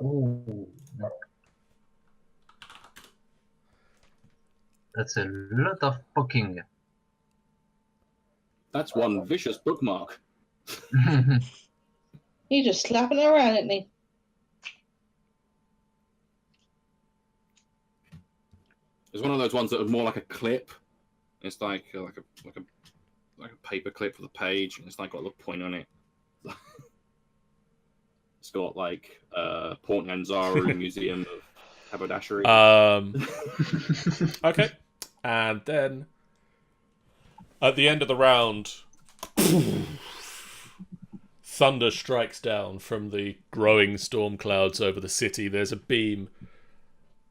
Ooh. That's a lot of poking. That's one vicious bookmark. You're just slapping it around at me. It's one of those ones that are more like a clip. It's like a paper clip for the page, and it's like got a little point on it. It's got like Port Nyanzaru Museum of Haberdashery. Okay, and then at the end of the round, thunder strikes down from the growing storm clouds over the city. There's a beam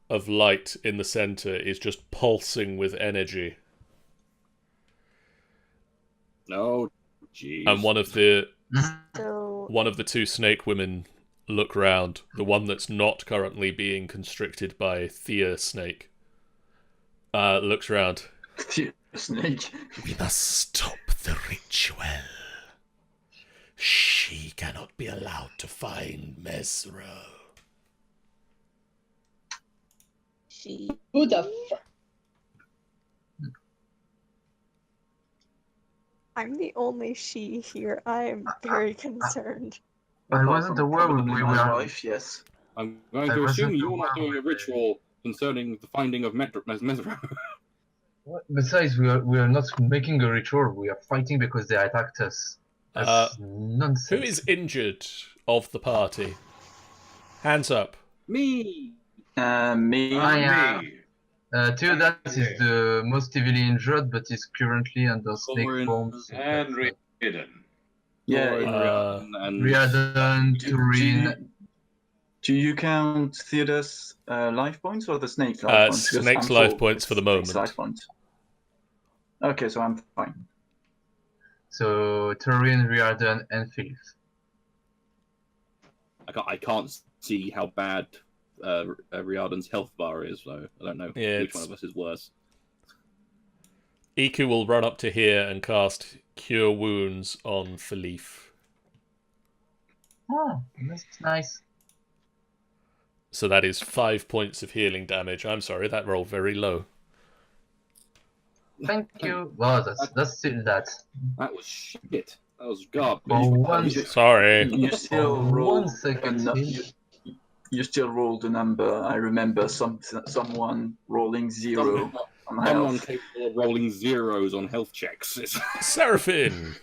of light in the center, is just pulsing with energy. No, jeez. And one of the So two snake women look round. The one that's not currently being constricted by Thea Snake looks round. Thea Snake. We must stop the ritual. She cannot be allowed to find Mezro. Who the fuck? I'm the only she here. I am very concerned. I wasn't aware we were. Wife, yes. I'm going to assume you're not doing a ritual concerning the finding of Mezro. Besides, we are not making a ritual. We are fighting because they attacked us. That's nonsense. Who is injured of the party? Hands up. Me. Me. I am. Theodas is the most heavily injured, but is currently under snake forms. And Riordan. Yeah. Riordan, Turin. Do you count Theodas' life points or the snake's life points? Because Snake's I'm life full. points for the moment. Life points. Okay, so I'm fine. So Turin, Riordan, and Philip. I can't see how bad Riordan's health bar is, though. I don't know which one of us is worse. Iku will run up to here and cast Cure Wounds on Philippe. Oh, that's nice. So that is 5 points of healing damage. I'm sorry, that rolled very low. Thank you. Well, that's still that. That was shit. That was garbage. Sorry. You still rolled 1 second. You still rolled a number. I remember someone rolling 0 on Someone health. capable of rolling zeros on health checks. Seraphine!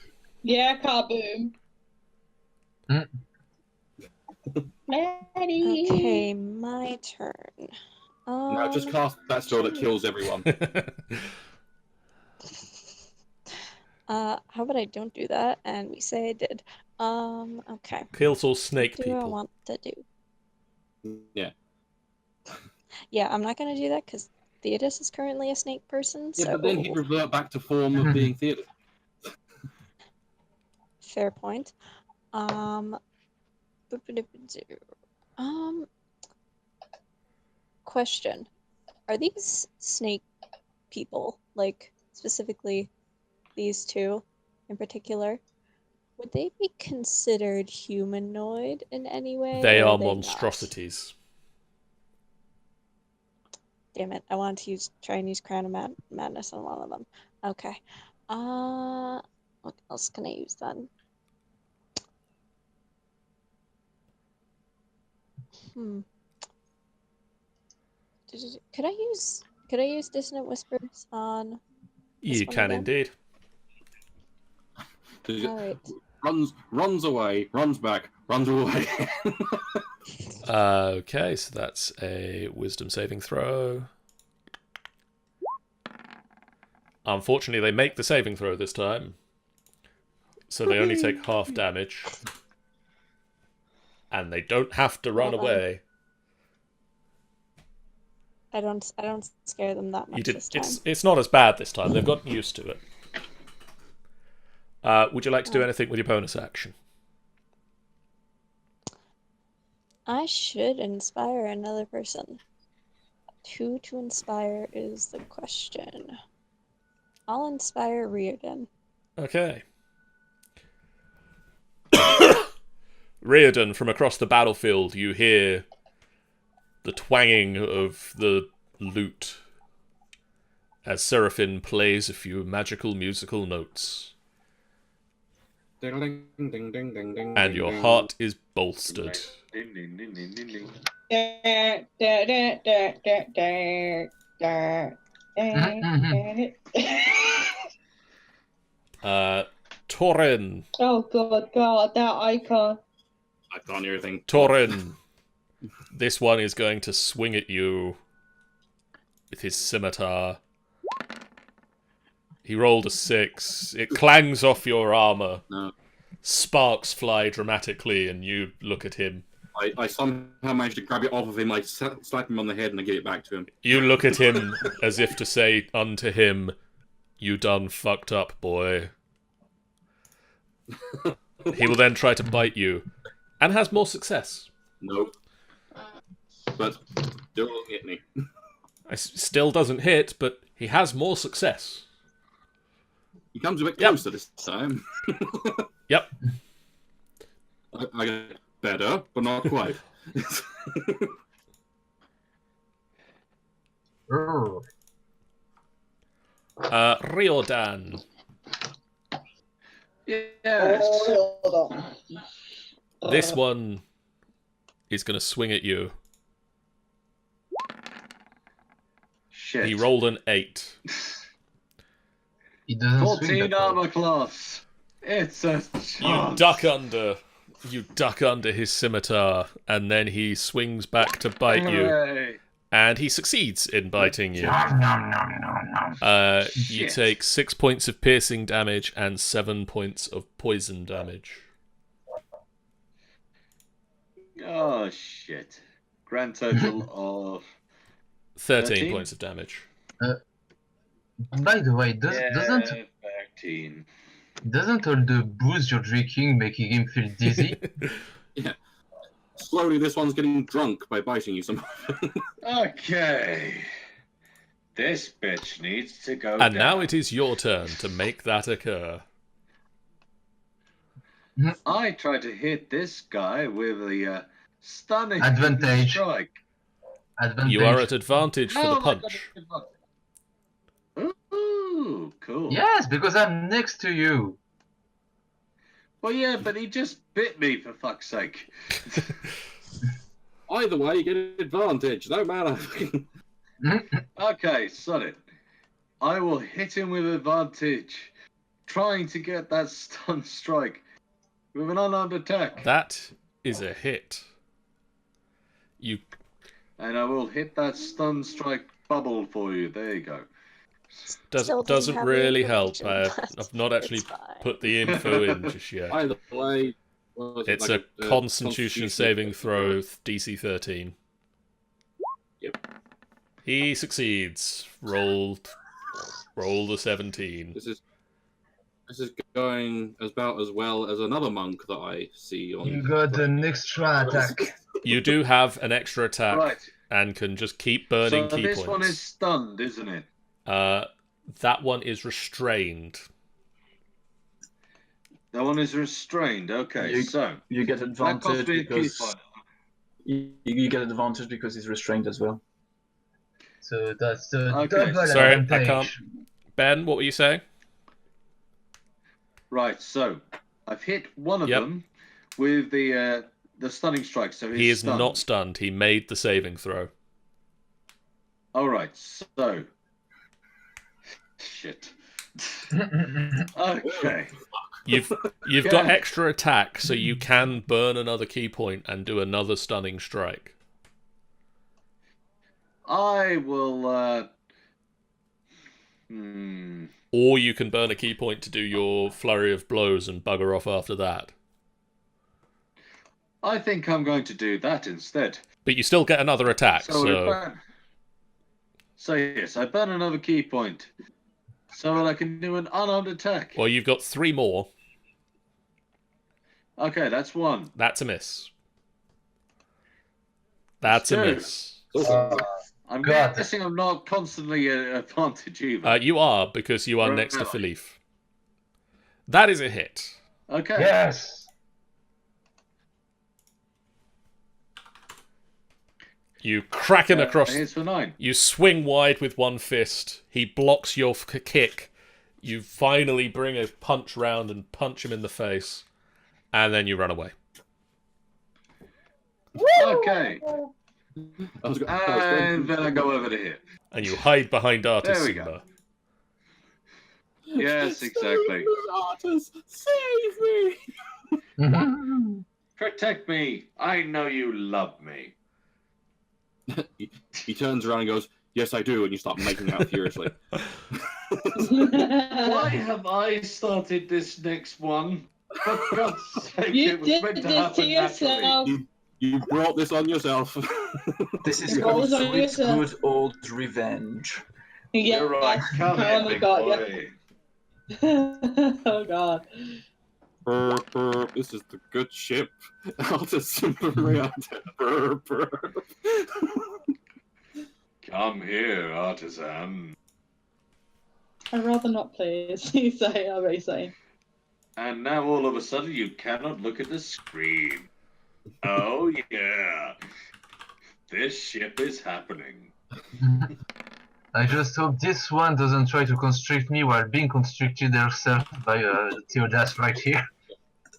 Yeah, kaboom. Ready? Okay, my turn. No, just cast that spell that kills everyone. How about I don't do that and we say I did. Okay. Kills all snake What do I people. want to do? Yeah. Yeah, I'm not gonna do that because Theodas is currently a snake person. Yeah, so but then he'd revert back to form of being Theodas. fair point. Question: are these snake people, like specifically these two in particular, would they be considered humanoid in any way? They or are they monstrosities. Not? Damn it! I wanted to try and use Crown of Madness on one of them. Okay. What else can I use then? Could I use Dissonant Whispers on? You can indeed. All right. Runs away, runs back, runs away. Okay, so that's a wisdom saving throw. Unfortunately, they make the saving throw this time. So they only take half damage. And they don't have to run away. I don't scare them that much this time. It's not as bad this time. They've gotten used to it. Would you like to do anything with your bonus action? I should inspire another person. Who to inspire is the question. I'll inspire Riordan. Okay. Riordan, from across the battlefield, you hear the twanging of the lute as Seraphin plays a few magical musical notes. Ding, ding, ding, ding, ding, ding, And ding, your ding. heart is bolstered. Ding, ding, ding, ding, ding, ding. Da, da, da, da, da, da, da, da. Torin. Oh god, that icon. I can't hear anything. Torin. This one is going to swing at you with his scimitar. He rolled a 6. It clangs off your armor. No. Sparks fly dramatically, and you look at him. I somehow managed to grab it off of him, like slap him on the head, and I give it back to him. You look at him as if to say unto him, "You done fucked up, boy." He will then try to bite you, and has more success. No. But don't hit me. Still doesn't hit, but he has more success. He comes a bit Yep. closer this time. Yep. I get better, but not quite. Urgh. Riordan. Yes. Hold on. This one is going to swing at you. Shit. He rolled an 8. He doesn't swing 14 that way. armor class. It's a You chance. duck under. You duck under his scimitar, and then he swings back to bite you. Hooray. And he succeeds in biting you. Nom, nom, nom, nom, nom. You Shit. take 6 points of piercing damage and 7 points of poison damage. Oh shit. Grand total of 13 13? points of damage. By the way, doesn't 13. all the booze you're drinking making him feel dizzy? Yeah. Slowly, this one's getting drunk by biting you somehow. Okay. This bitch needs to go And down. now it is your turn to make that occur. I tried to hit this guy with a stunning Advantage. strike. Advantage. You are at advantage for the Oh, I got punch. it. Ooh, cool. Yes, because I'm next to you. Well, yeah, but he just bit me, for fuck's sake. Either way, you get an advantage. No matter. Okay, sod it. I will hit him with advantage, trying to get that stun strike with an unarmed attack. That is a hit. You And I will hit that stun strike bubble for you. There you go. Still doesn't have the really help. information, but I've not actually it's fine. put the info in just yet. Either way, what was it, It's like a Constitution saving throw, DC 13. Yep. He succeeds. Roll the 17. This is going about as well as another monk that I see on. You got an extra attack. You do have an extra attack Right. and can just keep burning So key this points. one is stunned, isn't it? That one is restrained. That one is restrained. Okay, You- so You get that costs advantage me a key because point. you get advantage because he's restrained as well. So that's the Okay. double Sorry, I advantage. can't. Ben, what were you saying? Right, so I've hit one of Yep. them with the stunning strike. So he's He is stunned. not stunned. He made the saving throw. All right, so shit. Okay. You've Yeah. got extra attack, so you can burn another key point and do another stunning strike. I will. Or you can burn a key point to do your flurry of blows and bugger off after that. I think I'm going to do that instead. But you still get another attack, So, so so yes, I burn another key point, so that I can do an unarmed attack. well, you've got 3 more. Okay, that's one. That's a miss. That's a Two. miss. I'm God. guessing I'm not constantly at advantage either. You are, because you are next to Right. Philippe. That is a hit. Okay. Yes. You crack him across. Here's for 9. You swing wide with one fist. He blocks your kick. You finally bring a punch round and punch him in the face. And then you run away. Okay. I was And then I go over to here. And you hide behind Artis There we go. Simba. Yes, exactly. Artis, save me! Protect me. I know you love me. He turns around and goes, "Yes, I do," and you start making out furiously. Why have I started this next one? For God's sake, You it was did meant to this happen to naturally. yourself. You brought this on yourself. This is You're good, always on sweet, yourself. good old revenge. Yeah. You're right. Come Oh here, my big God, boy. Oh god. Burp, burp. This is the good ship. Artis Simba. Burp, burp. Come here, artisan. I'd rather not, please. You say, I'm very saying. And now all of a sudden you cannot look at the screen. Oh yeah. This ship is happening. I just hope this one doesn't try to constrict me while being constricted herself by Theodas right here.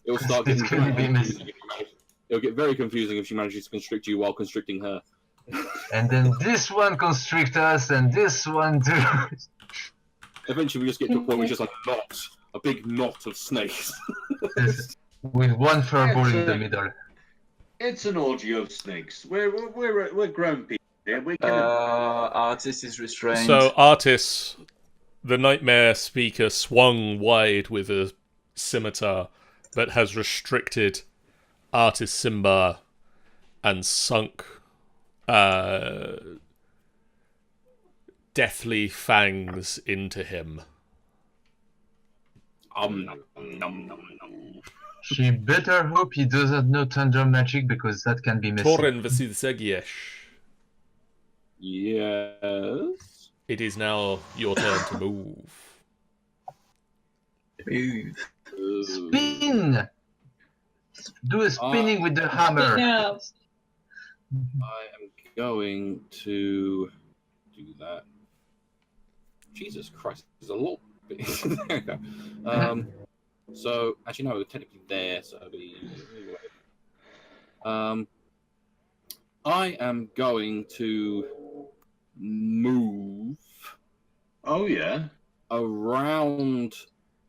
It'll start It's getting gonna very be messy. confusing. It'll get very confusing if she manages to constrict you while constricting her. And then this one constrict us, and this one too. Eventually, we just get to a point where it's just like a big knot of snakes. With one furball in the middle. It's an orgy of snakes. We're grown people here. We can. Artist is restrained. So Artis, the nightmare speaker, swung wide with a scimitar, but has restricted Artis Simba and sunk deathly fangs into him. Nom, nom, nom. She better hope he doesn't know thunder magic, because that can be messy. Torin Vasilsegiesh. Yes. It is now your turn to move. Move. Spin! Do a spinning with the hammer. Now, I am going to do that. Jesus Christ, there's a lot. There we go. So, actually, no, we're technically there, so it'll be. I am going to move Oh yeah. around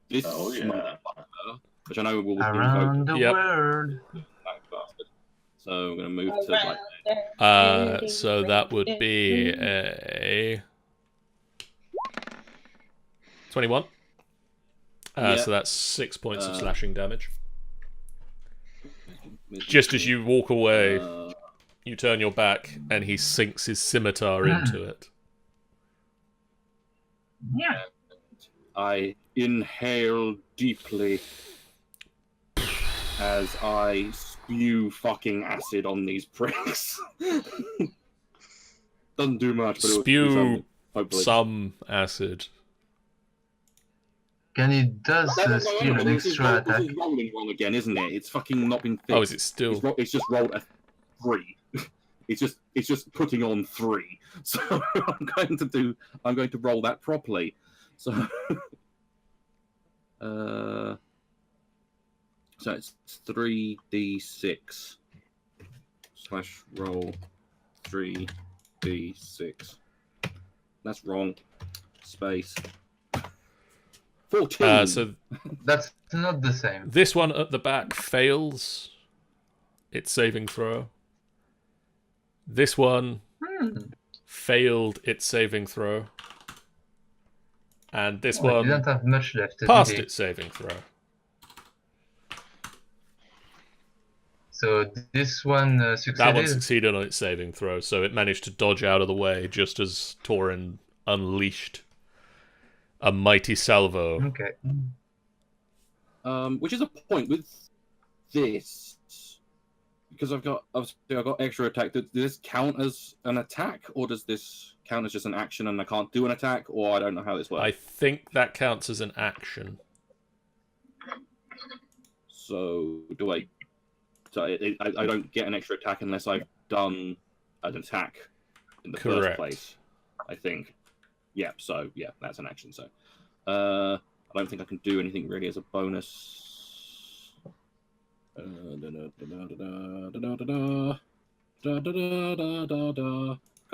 this Oh yeah. motherfucker, which I know will be Around the Yep. world. that bastard. So I'm going to move to like So that would be a 21. Yeah. So that's 6 points of Uh, slashing damage. Just as you walk away, you turn your back, and he sinks his scimitar into it. Yeah. I inhale deeply as I spew fucking acid on these pricks. Doesn't do much, but it'll do Spew something, hopefully. some acid. Can he does steal an This is extra attack? This is rolling wrong again, isn't it? It's fucking not been fixed. Oh, is it still? It's just rolled a 3. It's just putting on 3. So I'm going to roll that properly. So so it's 3d6 / roll 3d6. That's wrong. Space. 14. So That's not the same. this one at the back fails its saving throw. This one failed its saving throw. And this Oh, I one didn't have much left. passed did he? its saving throw. So this one That one succeeded. succeeded on its saving throw, so it managed to dodge out of the way just as Torin unleashed a mighty salvo. Okay. Which is a point with this, because I've got extra attack. Does this count as an attack, or does this count as just an action and I can't do an attack, or I don't know how this works. I think that counts as an action. So do I? So I don't get an extra attack unless I've done an attack in the Correct. first place, I think. Yeah, so yeah, that's an action. So I don't think I can do anything really as a bonus. God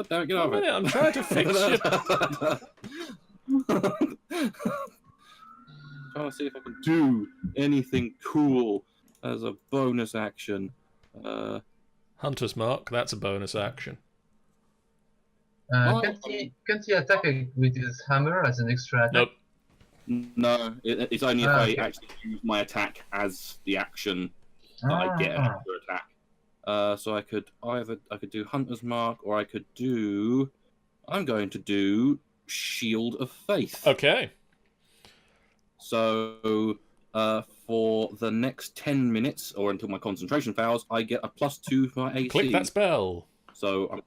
damn it, get out of it. I'm trying to fix it. Trying to see if I can do anything cool as a bonus action. Hunter's Mark, that's a bonus action. Can't he attack with his hammer as an extra attack? Nope. No, it's only if I Okay. actually use my attack as the action that I get an extra attack. So I could do Hunter's Mark, or I could do. I'm going to do Shield of Faith. Okay. So for the next 10 minutes, or until my concentration fails, I get a +2 for my AC. Click that spell. So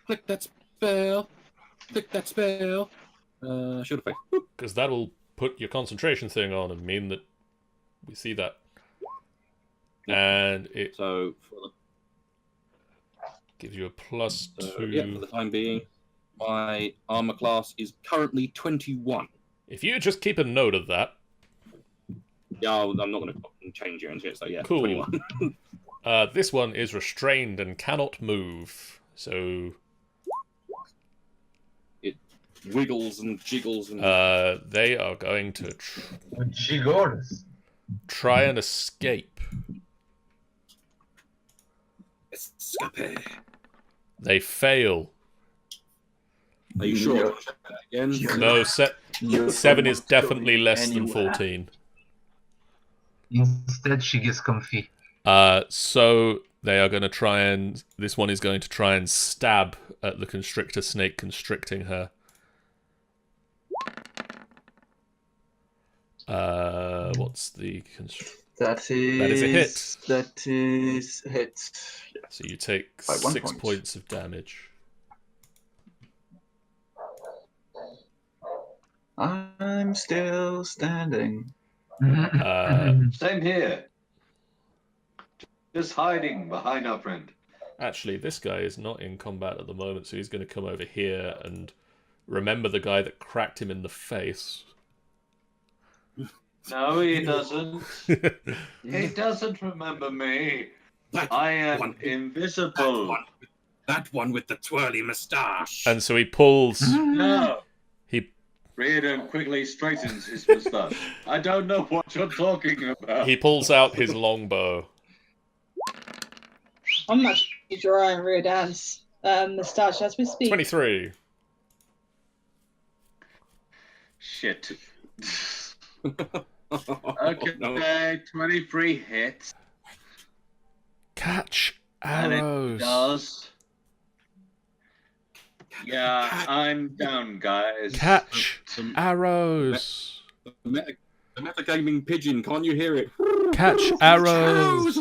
click that spell. Click that spell. Shield of Faith. Boop. Because that'll put your concentration thing on and mean that we see that. And it So for the gives you a +2. yeah, for the time being, my armor class is currently 21. If you just keep a note of that. Yeah, I'm not going to change it and shit. So yeah, Cool. 21. This one is restrained and cannot move. So It wiggles and jiggles and. they are going to Jiggles. try and escape. Escape. They fail. Are you sure? Again? No, 7 is definitely going less than anywhere. 14. Instead, she gets comfy. So they are going to try and... This one is going to try and stab at the constrictor snake constricting her. What's the... That is a hit. That is a hit. Yeah. So you take By 1 6 point. points of damage. I'm still standing. Same here. Just hiding behind our friend. Actually, this guy is not in combat at the moment, so he's going to come over here and remember the guy that cracked him in the face. No, he doesn't. He doesn't remember me. I am invisible. That one with the twirly moustache. And so he pulls... No. He Reardon quickly straightens his moustache. I don't know what you're talking about. He pulls out his longbow. I'm actually drawing Riordan's moustache as we speak. 23. Shit. Okay, Okay, 23 hits. Catch And it arrows. does. Yeah, I'm down, guys. Catch Some arrows. the metagaming pigeon, can't you hear it? Catch arrows.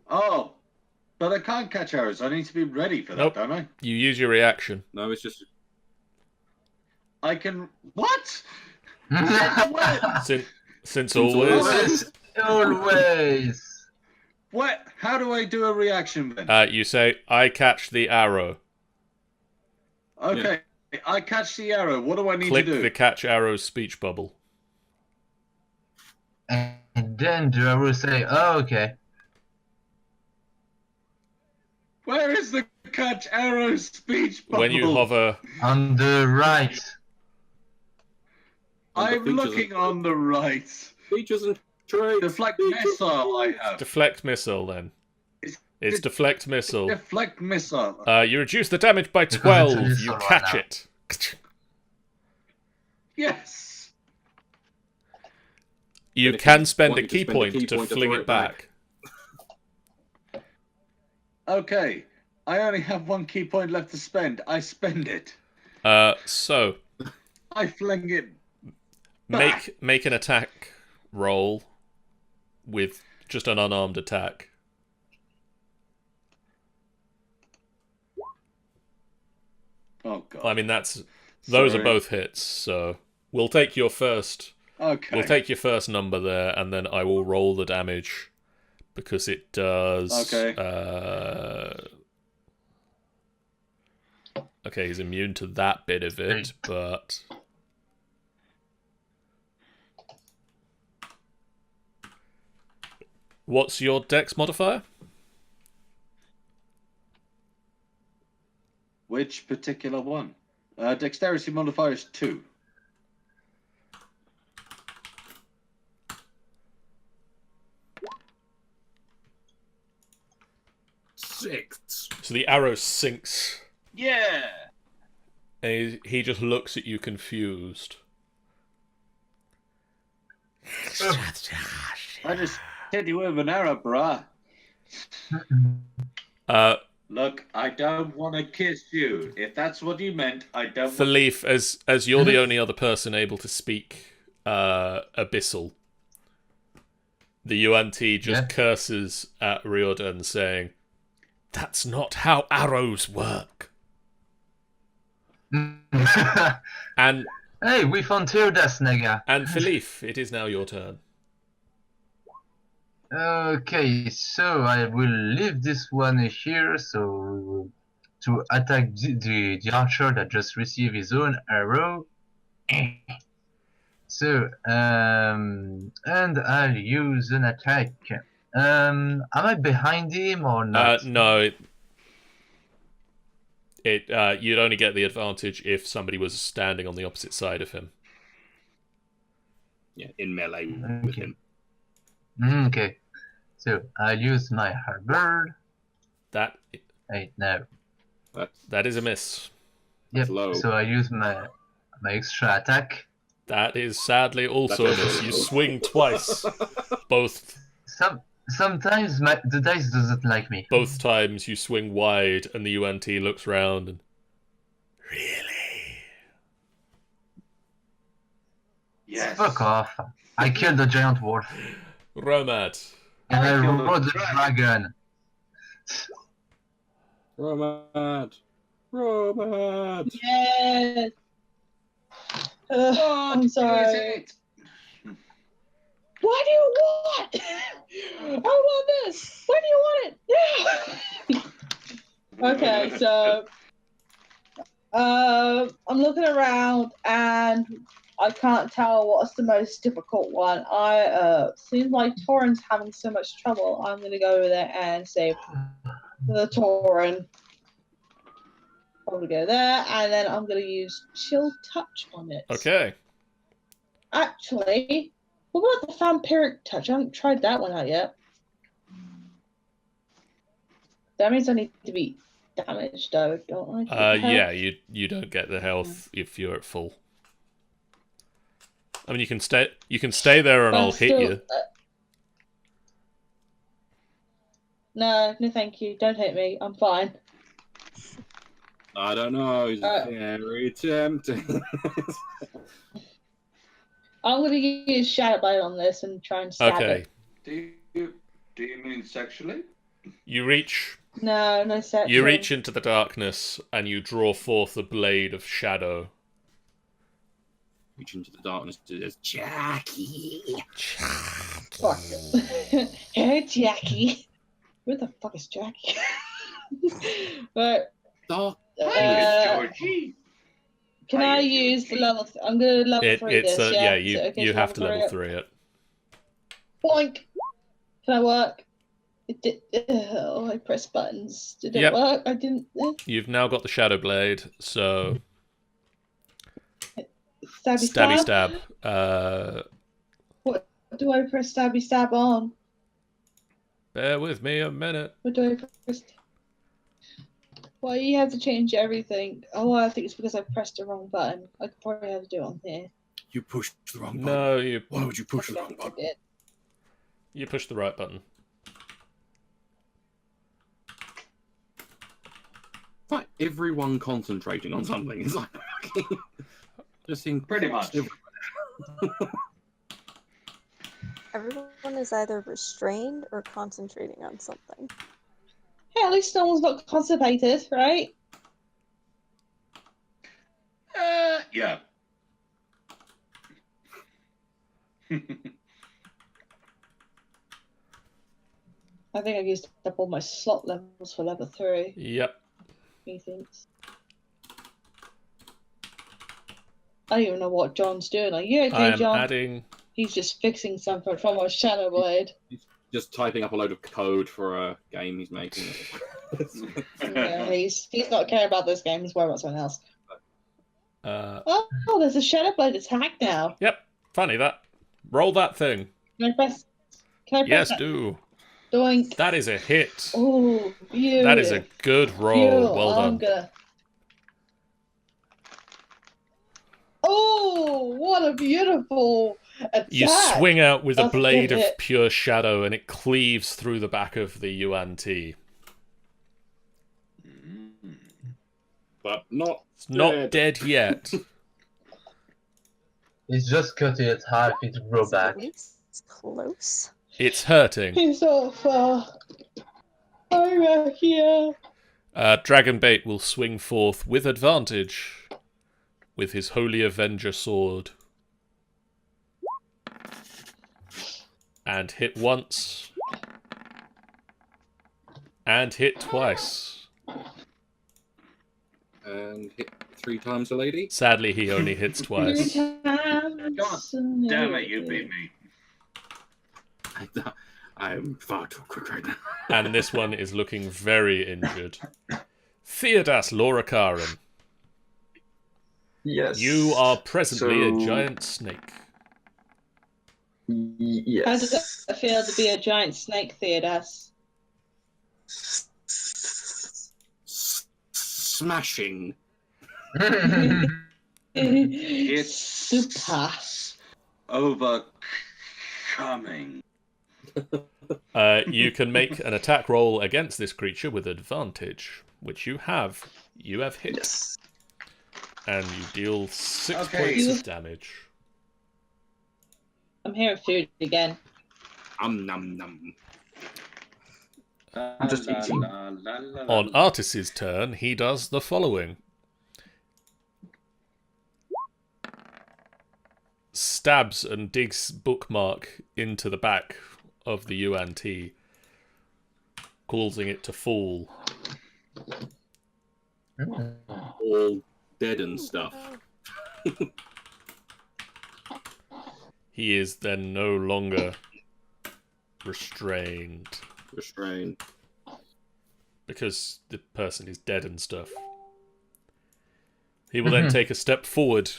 Oh, but I can't catch arrows. I need to be ready for that, Nope. don't I? You use your reaction. No, it's just I can. What? Since always. Always. What? How do I do a reaction then? You say, I catch the arrow. Okay, I catch the arrow. What do I need Click to do? the catch arrow speech bubble. And then the arrow say, oh, okay. Where is the catch arrow speech bubble? When you hover... On the right. I'm looking on the right. features and traits. Deflect missile I have. Deflect missile, then. It's deflect missile. Deflect missile. You reduce the damage by Because 12. it's a You missile right catch now. it. Yes. You But if can you spend want, a you can key spend a point key to point to fling throw it it back. back. Okay. I only have one key point left to spend. I spend it. So I fling it. back. make an attack roll with just an unarmed attack. Oh god. I mean, those are Sorry. both hits. So we'll take your first. Okay. We'll take your first number there, and then I will roll the damage because it does. Okay. Okay, he's immune to that bit of it, but what's your dex modifier? Which particular one? Dexterity modifier is 2. Six. So the arrow sinks, Yeah. and he just looks at you confused. I just hit you with an arrow, bruh. Look, I don't want to kiss you. If that's what you meant, I don't. Philippe, as you're the only other person able to speak Abyssal, the Yuan-ti just curses at Riordan, saying, "That's not how arrows work." And hey, we found Teodas, nigga. and Philippe, it is now your turn. Okay, so I will leave this one here, so to attack the archer that just received his own arrow. So, and I'll use an attack. Am I behind him or not? No. You'd only get the advantage if somebody was standing on the opposite side of him. Yeah, in melee with him. Okay. So I'll use my halberd. That Hey, no. that is a miss. Yep. low. So I use my extra attack. That is sadly also a miss. You swing twice. Sometimes the dice doesn't like me. Both times you swing wide, and the Yuan-ti looks round and... Really? Yes. Fuck off. I killed the giant wolf. Romad. And I killed the rode the dragon. Romad. Yes. I'm sorry. What do you want? I want this. When do you want it? Yeah. Okay, so I'm looking around and I can't tell what's the most difficult one. Seems like Torrent's having so much trouble. I'm gonna go over there and save the Torrent. Probably go there, and then I'm gonna use Chill Touch on it. Okay. Actually, what about the Vampiric Touch? I haven't tried that one out yet. That means I need to be damaged, though, don't I? Yeah, you don't get the health if you're at full. I mean, you can stay there and I'll hit you. No, thank you. Don't hit me. I'm fine. I don't know. It's very tempting. I'm gonna use Shadow Blade on this and try and stab it. Do you mean sexually? You reach. No sexual. You reach into the darkness and you draw forth a blade of shadow. Reach into the darkness to this Jackie. Fuck it. Hey, Jackie. Where the fuck is Jackie? But Georgie. can I use the level? I'm gonna level 3 this. Yeah, you have to level 3 it. Boink. Can I work? It did. I pressed buttons. Did it work? I didn't. You've now got the shadow blade, so Stabby stab. What do I press stabby stab on? Bear with me a minute. What do I press? Why you have to change everything? Oh, I think it's because I pressed the wrong button. I could probably have to do it on here. You pushed the wrong button. No, you. Why would you push the wrong button? You pushed the right button. Like everyone concentrating on something is like just seeing Pretty much. Everyone is either restrained or concentrating on something. Hey, at least no one's not constipated, right? Yeah. I think I've used up all my slot levels for level 3. Yep. Methinks. I don't even know what John's doing. Are you I okay, am John? adding. He's just fixing something from our Shadow Blade. Just typing up a load of code for a game he's making. Yeah, he's not caring about this game. He's worried about something else. Uh, Oh, there's a Shadow Blade attack now. Yep. Funny that. Roll that thing. Can I press? Yes, that? do. Doink. That is a hit. Oh, beautiful. That is a good roll. Well done. Oh, what a beautiful attack. You swing out with a That's blade good of hit. pure shadow, and it cleaves through the back of the Yuan-ti. But not It's not dead yet. He's just cutting it half, it grow It's back. at least close. It's hurting. He's so far. Over here. Dragonbait will swing forth with advantage with his Holy Avenger sword. And hit once. And hit twice. And hit 3 times a lady. Sadly, he only hits twice. God damn it, you beat me. I'm far too quick right now. And this one is looking very injured. Theodas Lorakaran, Yes. you are presently So- a giant snake. Yes. How does it feel to be a giant snake, Theodas? Smashing. It's super. overcoming. You can make an attack roll against this creature with advantage, which you have. You have hit. Yes. And you deal 6 Okay. points of damage. I'm hearing food again. Num num. I'm just eating. On Artis's turn, he does the following. Stabs and digs bookmark into the back of the Yuan-ti, causing it to fall. All dead and stuff. He is then no longer restrained Restrained. because the person is dead and stuff. He will then take a step forward,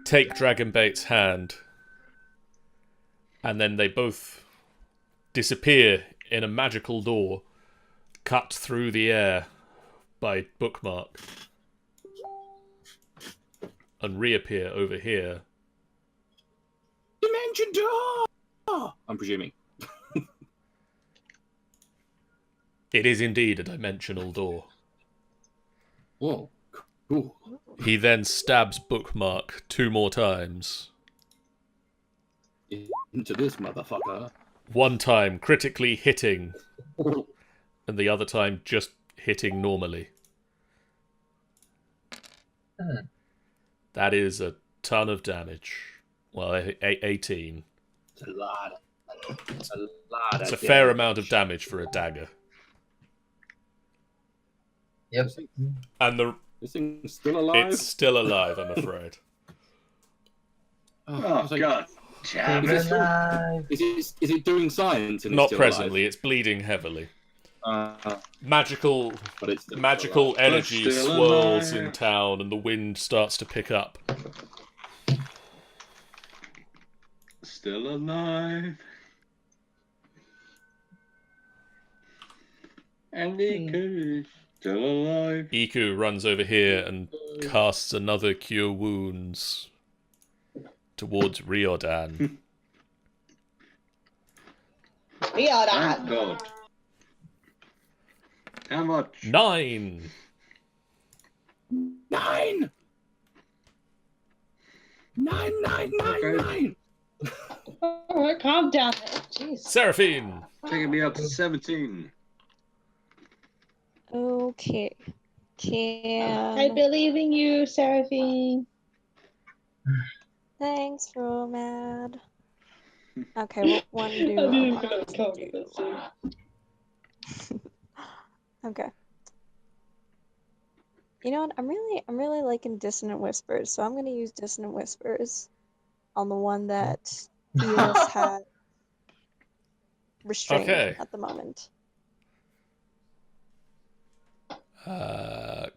take Dragonbait's hand, and then they both disappear in a magical door cut through the air by bookmark and reappear over here. Dimension door! I'm presuming. It is indeed a dimensional door. Whoa. Cool. He then stabs bookmark 2 more times. Into this motherfucker. One time critically hitting, and the other time just hitting normally. That is a ton of damage. Well, 18. It's a lot. It's a lot. It's a fair amount of damage for a dagger. Yep. And This thing's still alive. it's still alive, I'm afraid. Oh, like, God. Damn Is it. Is it doing science? And Not it's still presently, it's bleeding heavily. Alive? Magical But it's still magical alive. energy Still swirls alive. in town and the wind starts to pick up. Still alive. And Iku still alive. Iku runs over here and casts another Cure Wounds towards Riordan. Thank God. How much? 9! 9! 9! Alright, calm down. Jeez. Seraphine! Taking me up to 17. Okay. I Can. believe in you, Seraphine. Thanks, Romad. Okay, what one do I didn't I even want to go do? Okay. You know what? I'm really liking Dissonant Whispers, so I'm gonna use Dissonant Whispers on the one that Thetis had restrained Okay. at the moment.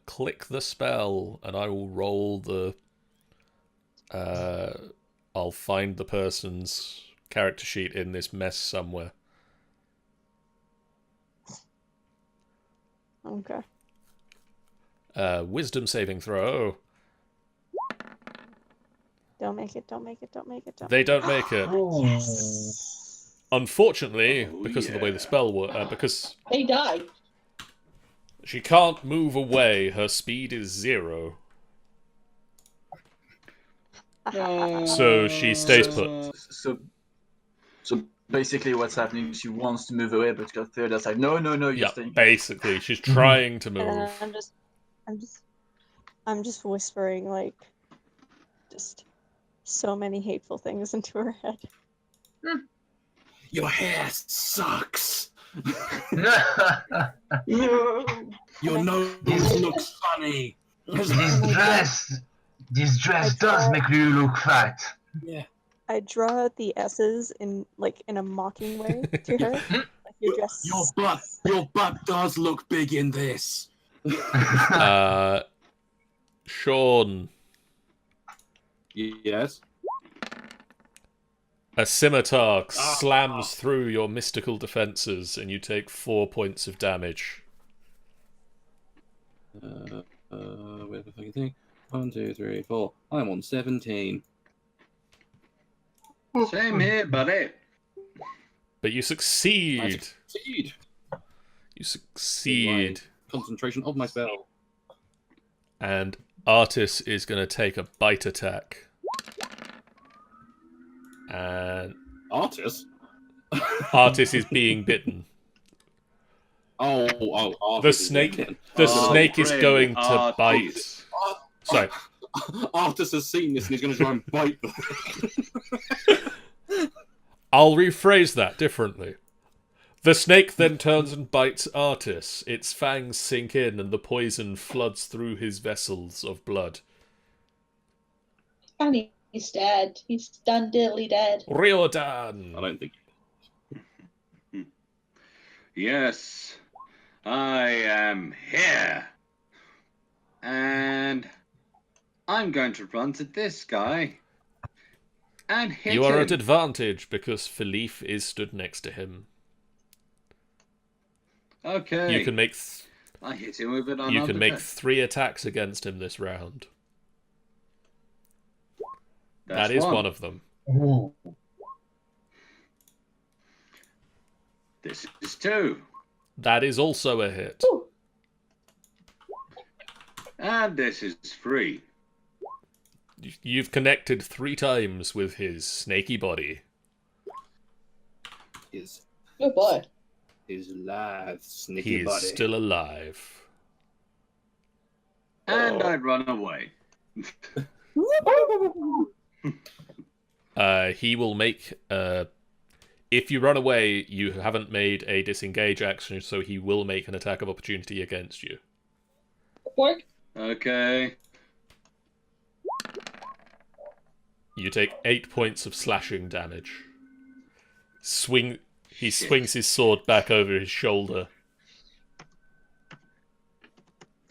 Click the spell, and I will roll the. I'll find the person's character sheet in this mess somewhere. Okay. Wisdom saving throw. Don't make it, don't make it, don't make it, don't They make don't make it. Unfortunately, Oh, because of the way the yeah. spell works, because He died. she can't move away, her speed is 0. So she stays put. So basically, what's happening is she wants to move away, but her third is like, no, you're Yeah, staying. basically, she's trying to And then move. I'm just whispering like just so many hateful things into her head. Your hair sucks. No. Your nose looks funny. This dress does make you look fat. Yeah. I draw out the S's in a mocking way to her. Like your dress. Your butt does look big in this. Sean, Yes. a scimitar slams through your mystical defenses, and you take 4 points of damage. Where the fucking thing? 1, 2, 3, 4. I'm on 17. Same here, buddy. But you succeed. Succeed. You succeed. Concentration of my spell. And Artis is going to take a bite attack. And Artis? Artis is being bitten. Artis The is snake. bitten. The snake is brave going to Artis. bite. Sorry. Artis has seen this and he's going to try and bite them. I'll rephrase that differently. The snake then turns and bites Artis. Its fangs sink in and the poison floods through his vessels of blood. And he's dead. He's done diddly dead. Riordan! I don't think. Yes, I am here. And I'm going to run to this guy and hit You are him. at advantage because Philippe is stood next to him. Okay. You can make I hit him with it. you can make 3 attacks against him this round. That is one of them. Ooh. This is 2. That is also a hit. Ooh. And this is 3. You've connected 3 times with his snaky body. His Good boy. live He sneaky is body. still alive. And I run away. He will make... if you run away, you haven't made a disengage action, so he will make an attack of opportunity against you. Work. Okay. You take 8 points of slashing damage. He swings his sword back over his shoulder.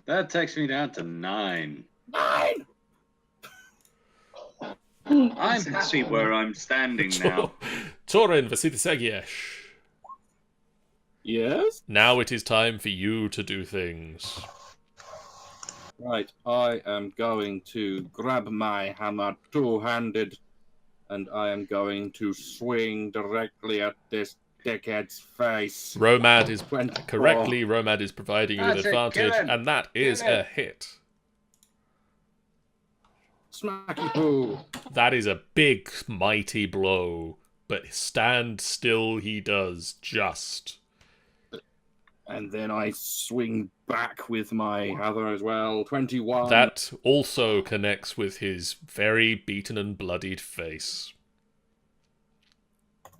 That takes me down to 9. 9! I'm happy where I'm standing now. Torin Vasitisegiyesh. Yes? Now it is time for you to do things. Right, I am going to grab my hammer two-handed, and I am going to swing directly at this dickhead's face. Romad is 24. correctly. Romad is providing you with That's it, advantage, kill him. and that is Kill him. a hit. Smacky poo. That is a big, mighty blow, but stand still he does just. And then I swing back with my other as well. 21. That also connects with his very beaten and bloodied face.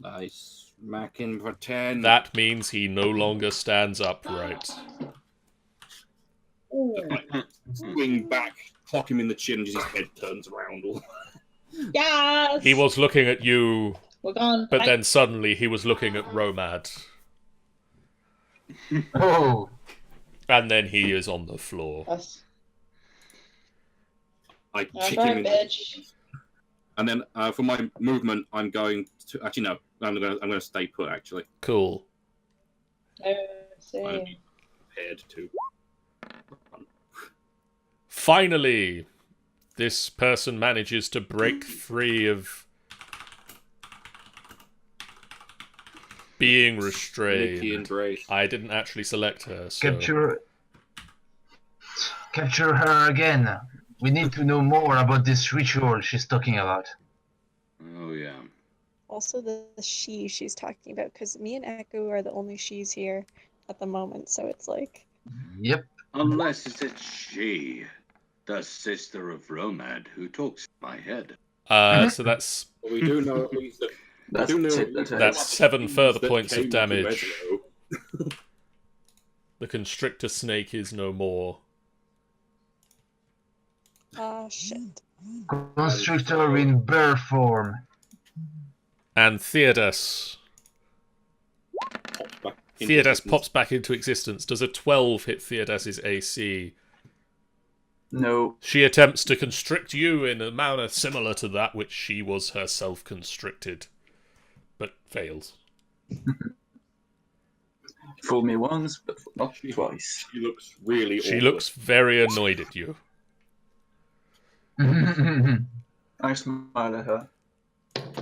I smack him for 10. That means he no longer stands upright. Ooh. Swing back, clock him in the chin, and just his head turns around. Yes! He was looking at you, We're gone. but then suddenly he was looking at Romad. Oh, And then he is on the floor. Us. I kick Alright, him in the bitch. And then for my movement, I'm going to actually no. I'm gonna stay put. Actually, Cool. I'm See. prepared to. Finally, this person manages to break free of being Nikki restrained. and Grace. I didn't actually select her, so... Capture her again. We need to know more about this ritual she's talking about. Oh yeah. Also, the she she's talking about, because me and Echo are the only she's here at the moment, so it's like... Yep. Unless it's she, the sister of Romad, who talks in my head. So that's But we do know at least that. That's we do know it, at least that's that's 7 further that points came of to damage. Mezro. The constrictor snake is no more. Ah, shit. Constrictor in bear form. And Theodas. Pops back into Theodas existence. pops back into existence. Does a 12 hit Theodas's AC? No. She attempts to constrict you in a manner similar to that which she was herself constricted, but fails. Fooled me once, but not twice. She looks really. She awkward. looks very annoyed at you. I smile at her.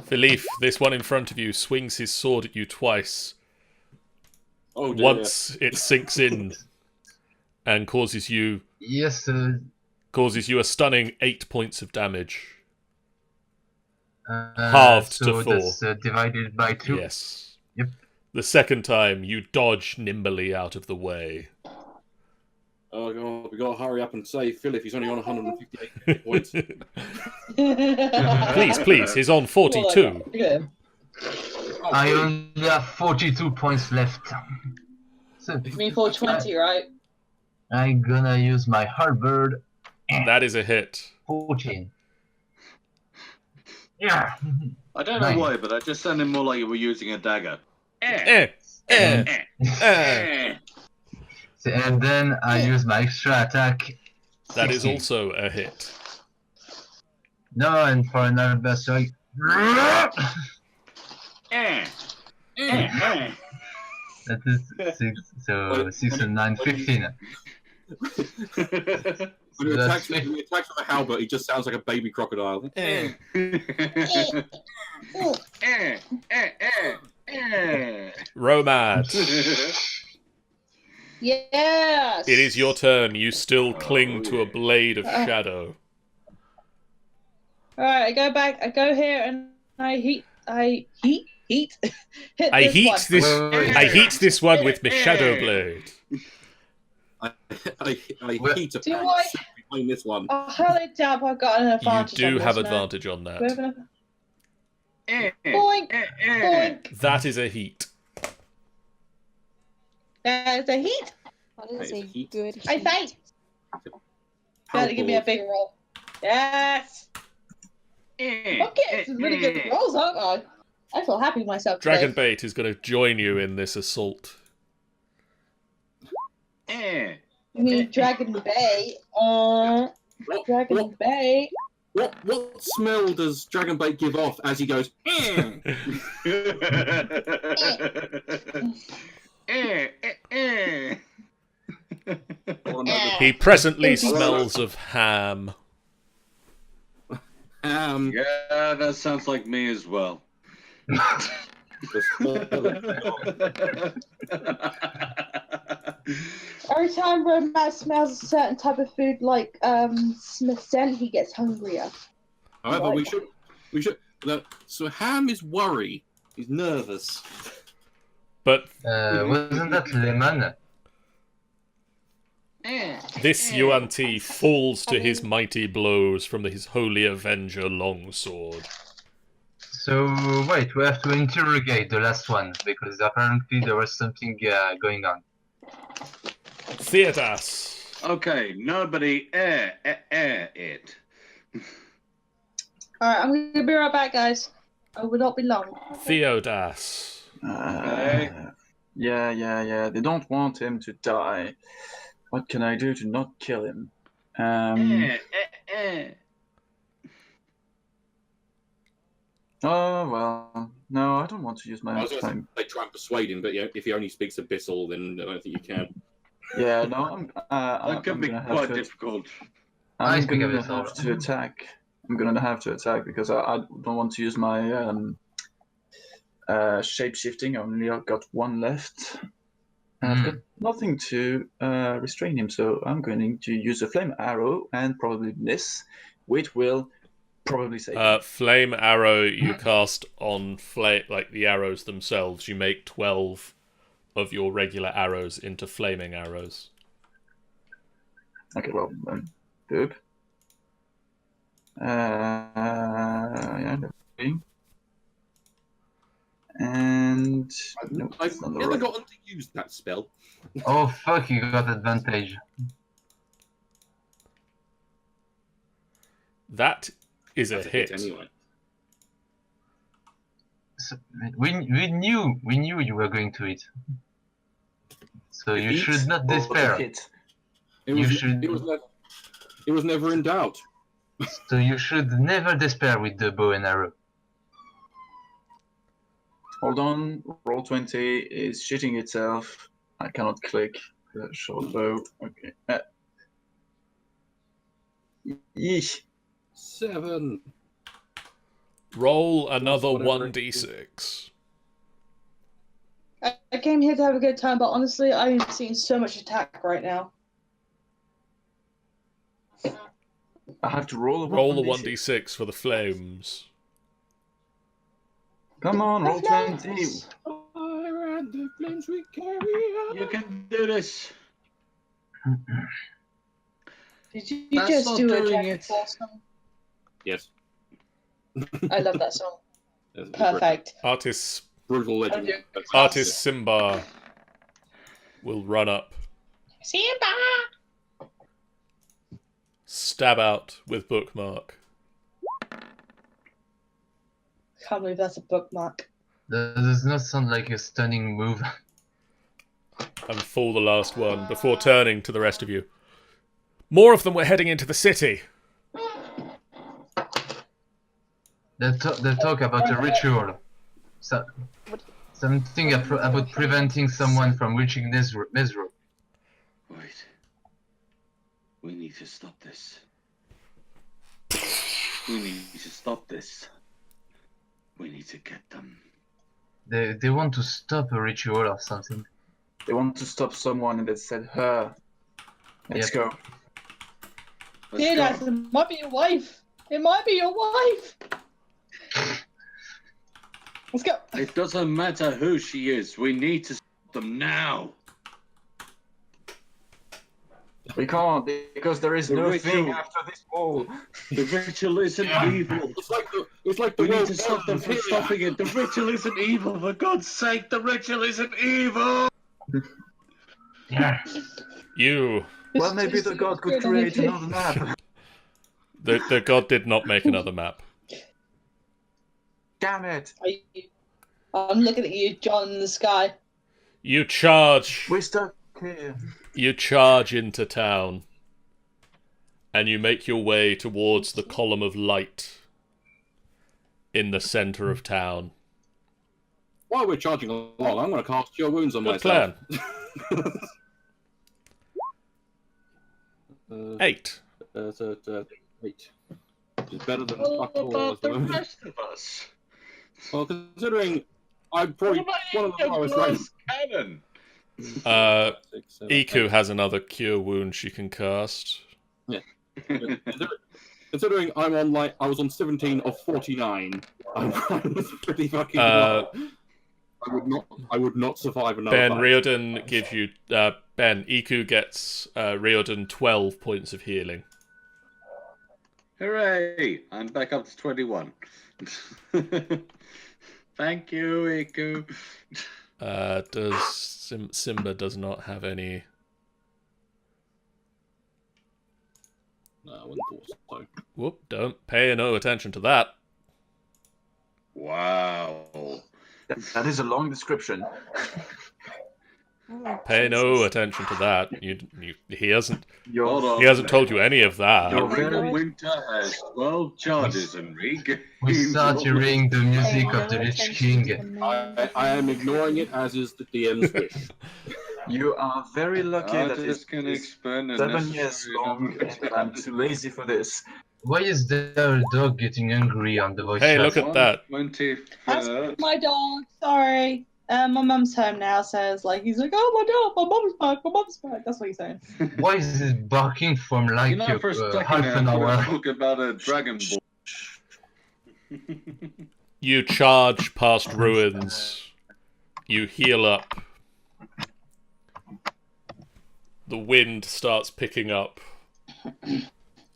Philippe, this one in front of you, swings his sword at you twice. Oh dear. Once it sinks in and causes you Yes, a stunning 8 points of damage. halved to 4. That's divided by 2. Yes. Yep. The second time, you dodge nimbly out of the way. Oh god, we gotta hurry up and save Philip. He's only on 158 points. Please, he's on 42. Good. I only have 42 points left. So You mean 420, right? I'm gonna use my halberd. That is a hit. 14. Yeah. I don't know Nice. why, but I just sounded more like you were using a dagger. So, and then I use my extra attack. That is 16. also a hit. No, and for another best strike. That is 6. So 6 and 9, 15. When he attacks with a halberd, he just sounds like a baby crocodile. Romad, Yes. it is your turn. You still cling to a blade of shadow. All right, I go back. I go here and I heat. Hit I this heat one. this. Wait. I heat this one with my shadow blade. I heat a Do pack I- behind this one. Oh, holy damn! I got an You advantage. do on have this now. advantage on Do I that. have an- Boink, boink. That is a heat. There's a heat. That is That is a a heat. good I heat. fight. Gotta give me a Halberd. big roll. Yes. Okay, some really good rolls, aren't I? I feel happy with myself today. Dragonbait is going to join you in this assault. You mean Dragon Bay? What, Dragon what, Bay. what smell does Dragonbait give off as he goes? He presently smells of ham. Yeah, that sounds like me as well. The smell of- Every time Romance smells a certain type of food, like Smith scent, he gets hungrier. However, we should. So Ham is worried. He's nervous. But Wasn't that lemon? this Yuan-ti falls to his mighty blows from his holy avenger longsword. So wait, we have to interrogate the last one because apparently there was something going on. Theodas. Okay, nobody air it. Alright, I'm gonna be right back, guys. I will not be long. Theodas. Okay. Yeah. They don't want him to die. What can I do to not kill him? Oh, well. No, I don't want to use I my was going to time. say try and persuade him, but yeah, if he only speaks Abyssal, then I don't think you can. Yeah, no, That can be quite difficult. I'm gonna have to attack. I'm gonna have to attack because I don't want to use my shape shifting. I only got one left. And I've got nothing to restrain him, so I'm going to use a flame arrow and probably miss, which will probably save him. Flame arrow you cast on like the arrows themselves. You make 12 of your regular arrows into flaming arrows. Okay, well, boop. Yeah, and I've never gotten to use that spell. Oh fuck, you got advantage. That is a hit. Anyway. So, we knew you were going to hit. So you should not despair. It was never in doubt. So you should never despair with the bow and arrow. Hold on, roll 20 is shitting itself. I cannot click the short bow. Okay. Yeesh. 7. Roll another 1d6. I came here to have a good time, but honestly, I'm seeing so much attack right now. I have to roll a 1d6. Roll the 1d6 for the flames. Come on, roll 20. The flames we carry on. You can do this. Did you That's just not do a doing Jack it. song? Yes. I love that song. That's Perfect. Artist brutal legend. Simba will run up. Simba! Stab out with bookmark. Can't believe that's a bookmark. That does not sound like a stunning move. And fall the last one before turning to the rest of you. More of them were heading into the city. They talk about a ritual. Something about preventing someone from reaching Mezro. Wait. We need to stop this. We need to stop this. We need to get them. They want to stop a ritual or something. They want to stop someone and they said her. Let's go. Yeah, it might be your wife. It might be your wife. Let's go. It doesn't matter who she is. We need to stop them now. We can't because there is no thing after this wall. The ritual isn't evil. It's like we need to stop them from stopping it. The ritual isn't evil. For God's sake, the ritual isn't evil. Yeah. You. Well, maybe the god could create another map. The god did not make another map. Damn it! I'm looking at you, John, in the sky. You charge. We're stuck here. You charge into town. And you make your way towards the column of light in the center of town. While we're charging along, I'm going to cast Cure Wounds on Good myself. plan. 8. 8. It's better than What fuck all about at the the moment. rest of us? Well, considering I'm probably What one of about the your lowest ranked. glass cannon? 6, 7, Iku 8. has another cure wound she can cast. Considering I'm on I was on 17 of 49. I was pretty fucking low. I would not survive another Ben, fight. Riordan gives you... Iku gets Riordan 12 points of healing. Hooray! I'm back up to 21. Thank you, Iku. Simba does not have any. No, I wouldn't thought so. Whoop! Don't pay no attention to that. Wow. That is a long description. Oh, Pay Jesus. no attention to that. He hasn't. Hold on. He hasn't told you any of that. You're Ring of very- Winter has 12 charges, Enrique. We start hearing the music Pay of the no Lich attention to King. the man. I am ignoring it as is the DM's wish. You are very lucky I that just it's can expend the 7 years necessary long number and I'm too lazy for this. Why is the dog getting angry on the voice Hey, chat? look at that. 23rd. My dog, sorry. My mum's home now, so it's like, he's like, oh my dog, my mum's back, my mum's back. That's what he's saying. Why is it barking from like You know, for a second half an I hour? talk about a Dragon Ball. You charge past ruins. You heal up. The wind starts picking up.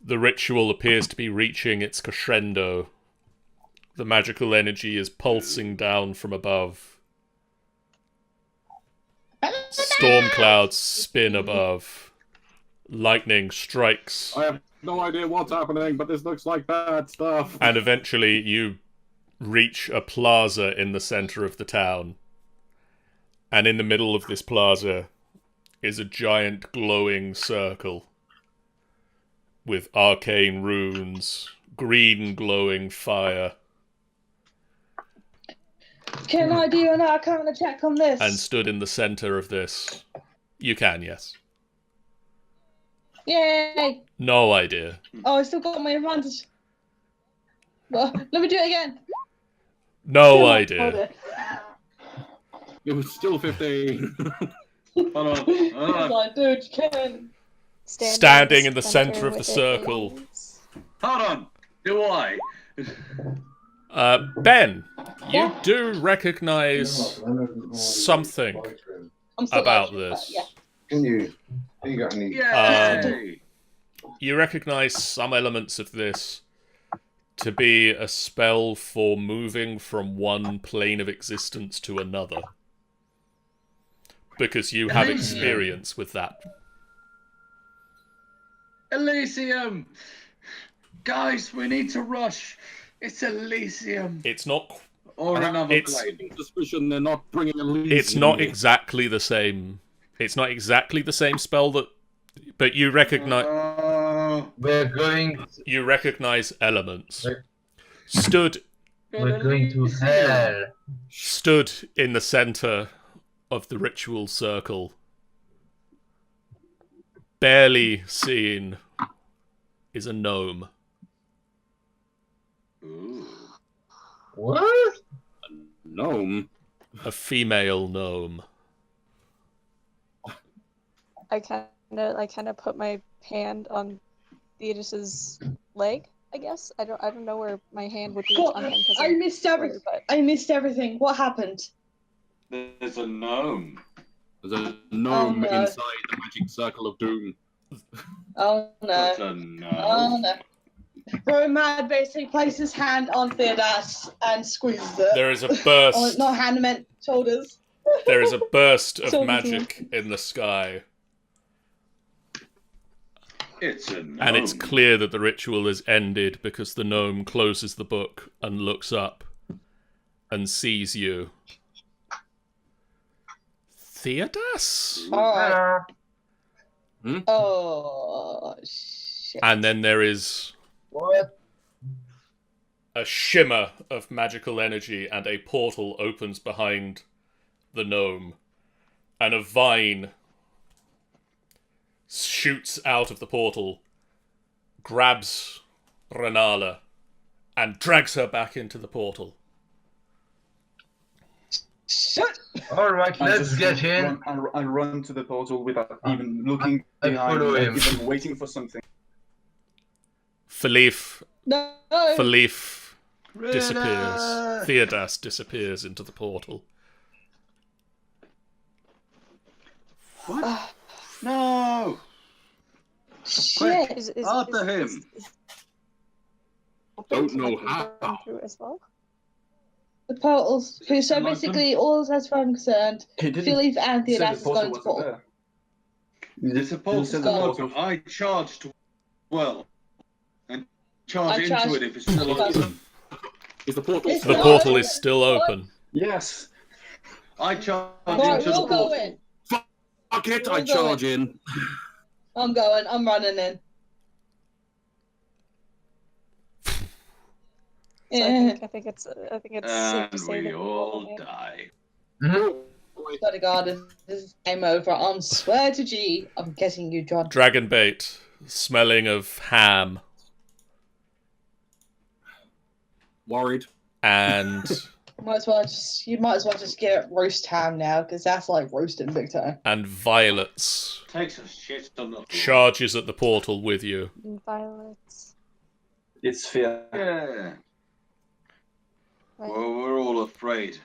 The ritual appears to be reaching its crescendo. The magical energy is pulsing down from above. Storm clouds spin above. Lightning strikes. I have no idea what's happening, but this looks like bad stuff. And eventually you reach a plaza in the center of the town. And in the middle of this plaza is a giant glowing circle with arcane runes, green glowing fire, Can I do an arcana check on this? and stood in the center of this. You can, yes. Yay! No idea. Oh, I still got my advantage. Well, let me do it again. No Hold idea. it. It was still 15. Hold on. Hold It's on. like, dude, you can. Standing in the center of the with it circle. is- Hold on. Do I? Ben, you do recognize something I'm still about extra, but this. yeah. Can you? Have you got any? Yay! You recognize some elements of this to be a spell for moving from one plane of existence to another. Because you have Elysium. experience with that. Elysium! Guys, we need to rush. It's Elysium. It's not. Or another It's- plane. Suspicion they're not bringing Elysium. It's not here. exactly the same. It's not exactly the same spell that. But you recognize. We're going. You recognize elements. We're- We're going to hell. Stood in the center of the ritual circle, barely seen, is a gnome. Ooh. What? Gnome. A female gnome. I kind of put my hand on Theodos's leg. I guess I don't know where my hand would reach What? on him because I missed everything. I missed everything. What happened? There's a gnome. There's a gnome no. inside the magic circle of doom. Oh That's no. a gnome. Oh no. Romad basically placed his hand on Theodas and squeezed it. There is a Oh, burst. not hand, I meant shoulders. There is a burst of Sorry, magic in the sky, It's a gnome. and it's clear that the ritual is ended because the gnome closes the book and looks up and sees you. Theodas? Alright. Hmm? Oh shit. And then there is What? a shimmer of magical energy, and a portal opens behind the gnome, and a vine shoots out of the portal, grabs Renala, and drags her back into the portal. Shit! Alright, I let's just get in. I run to the portal without even looking I behind, follow not him. even waiting for something. Philippe No! disappears. Theodas disappears into the portal. What? No! Shit! Is, After him. Don't so I know can how. run through as well. The portals. Okay, so Am I basically, all as far as I'm concerned, He didn't Philip and say Theodas the is portal going to wasn't portal. there. It's supposed said to the gone. open. portal. I charged well and charge I into charged- it if it's still open. Is the portal It's The not portal open. is still open. Yes. I charge Right, into we'll the go portal. in. Fuck it, I We'll go charge in. I'm going. I'm running in. So I think it's safe to And say we that all die. Swear to God, this is game over. I swear to G, I'm getting you, John. Dragon bait, smelling of ham, Worried. and You might as well just get roast ham now, because that's like roasting big time. and violets Takes a shit on the floor. charges at the portal with you. violets. It's fear. Yeah. Right. Well, we're all afraid,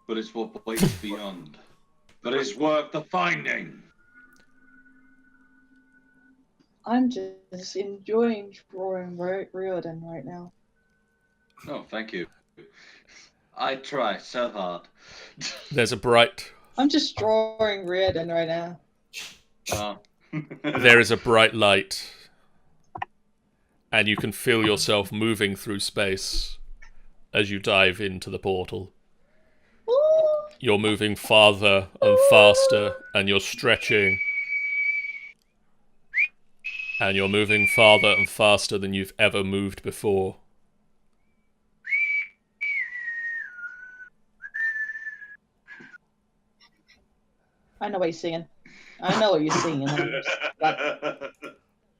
but it's what waits beyond. But it's worth the finding. I'm just enjoying drawing Riordan right now. Oh, thank you. I try so hard. There's a bright I'm just drawing Riordan right now. there is a bright light, and you can feel yourself moving through space as you dive into the portal. You're moving farther and faster, and you're stretching. And you're moving farther and faster than you've ever moved before. I know what you're singing. I know what you're singing.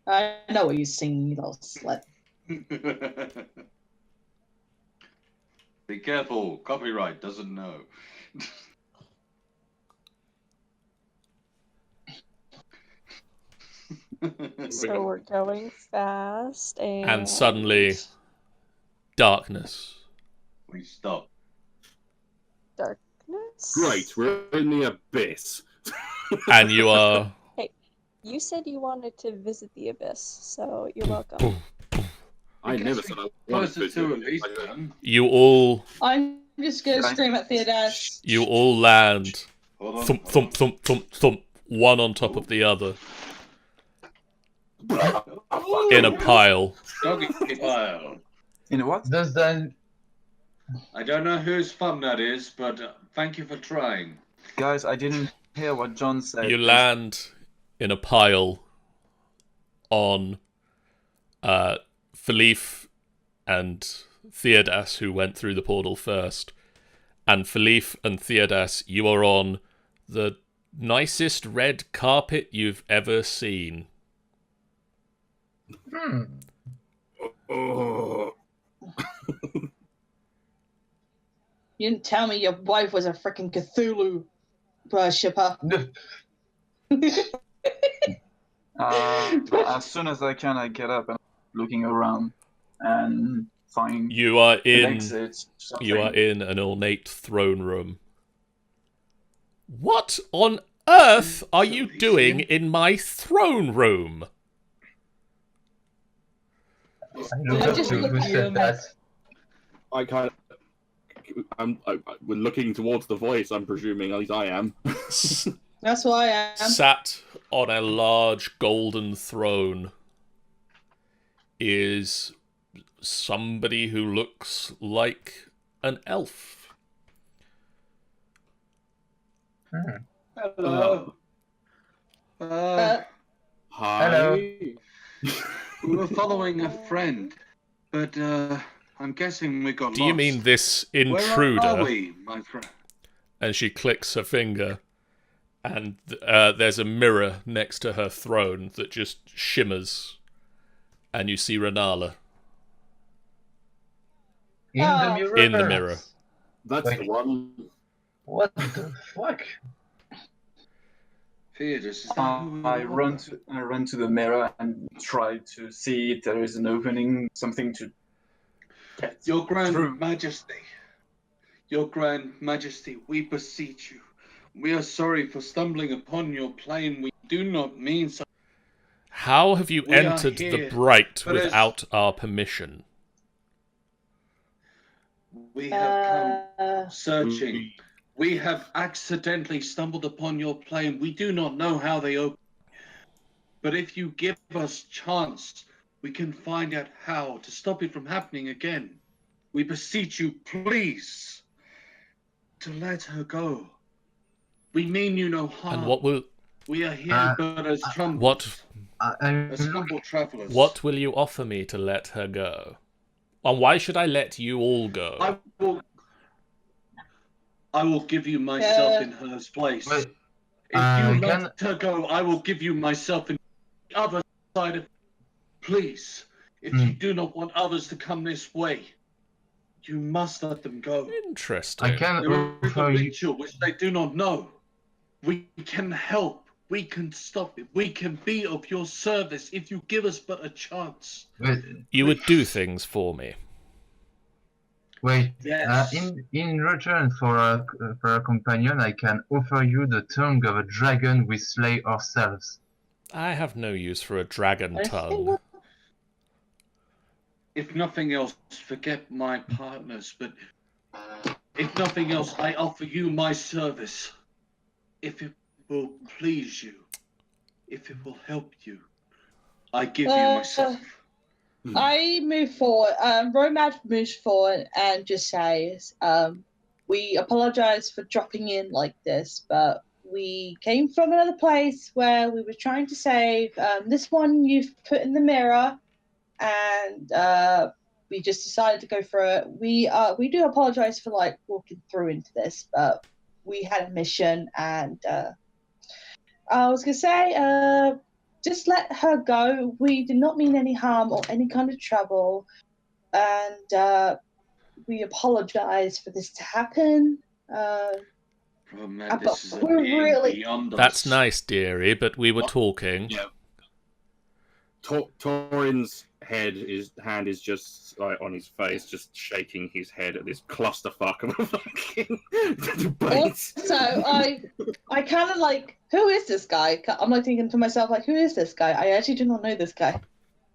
I know what you're singing, you little slut. Be careful, copyright doesn't know. So we're going fast, And suddenly, darkness. We stop. darkness. Great, we're in the abyss. And you are... You said you wanted to visit the abyss, so you're welcome. I never said I wanted Closer to at to. least then. You all... I'm just gonna scream at Theodas. You all land. Hold on. Thump, thump, thump, thump, thump. One on top of the other. In a pile. Doggy pile. In a what? Does that... I don't know whose fun that is, but thank you for trying. Guys, I didn't hear what John said. You land in a pile on Philippe and Theodas, who went through the portal first. And Philippe and Theodas, you are on the nicest red carpet you've ever seen. Oh. You didn't tell me your wife was a freaking Cthulhu worshipper. As soon as I can, I get up and looking around and find You are an in... exit. Something. You are in an ornate throne room. What on earth are you doing in my throne room? I look I up just to look who at said you. that. I kind of. We're looking towards the voice, I'm presuming, at least I am. That's who I am. Sat on a large golden throne is somebody who looks like an elf. Hello. Uh, Hi. Hello. We were following a friend, but I'm guessing we got Do lost. you mean this Where intruder? are we, my friend? And she clicks her finger, and there's a mirror next to her throne that just shimmers, and you see Renala In the Oh. mirror? in the mirror. That's Wait. the one. What the fuck? Theodas, is that who we I were? run to the mirror and try to see if there is an opening, something to get Your Grand through. Majesty, Your Grand Majesty, we beseech you. We are sorry for stumbling upon your plane. We do not mean so. How have you We are entered the here, Bright but as- without our permission? We have come Uh, searching. We have accidentally stumbled upon your plane. We do not know how they open. But if you give us chance, we can find out how to stop it from happening again. We beseech you, please, to let her go. We mean you no harm. And what will We are here but as what as humble travelers. what will you offer me to let her go? And why should I let you all go? I will give you myself in her place. Wait, If you let her go, I will give you myself in the other side of. Please, if you do not want others to come this way, you must let them go. Interesting. I can There is a offer you. ritual which they do not know. We can help. We can stop it. We can be of your service if you give us but a chance. You would do things for me. Wait. Yes. In return for a companion, I can offer you the tongue of a dragon we slay ourselves. I have no use for a dragon tongue. If nothing else, forget my partners, but if nothing else, I offer you my service. If it will please you, if it will help you, I give you myself. I move forward. Romad moves forward and just says, "We apologize for dropping in like this, but we came from another place where we were trying to save this one you've put in the mirror, and we just decided to go for it. We do apologize for like walking through into this, but we had a mission, and I was gonna say, just let her go. We did not mean any harm or any kind of trouble, and we apologize for this to happen. Oh man, this is we're really beyond us. That's nice, dearie, but we were talking. Yeah. Torin's hand is just like on his face, just shaking his head at this clusterfuck of a fucking debate. So I kind of like, who is this guy? I'm like thinking to myself, like, who is this guy? I actually do not know this guy.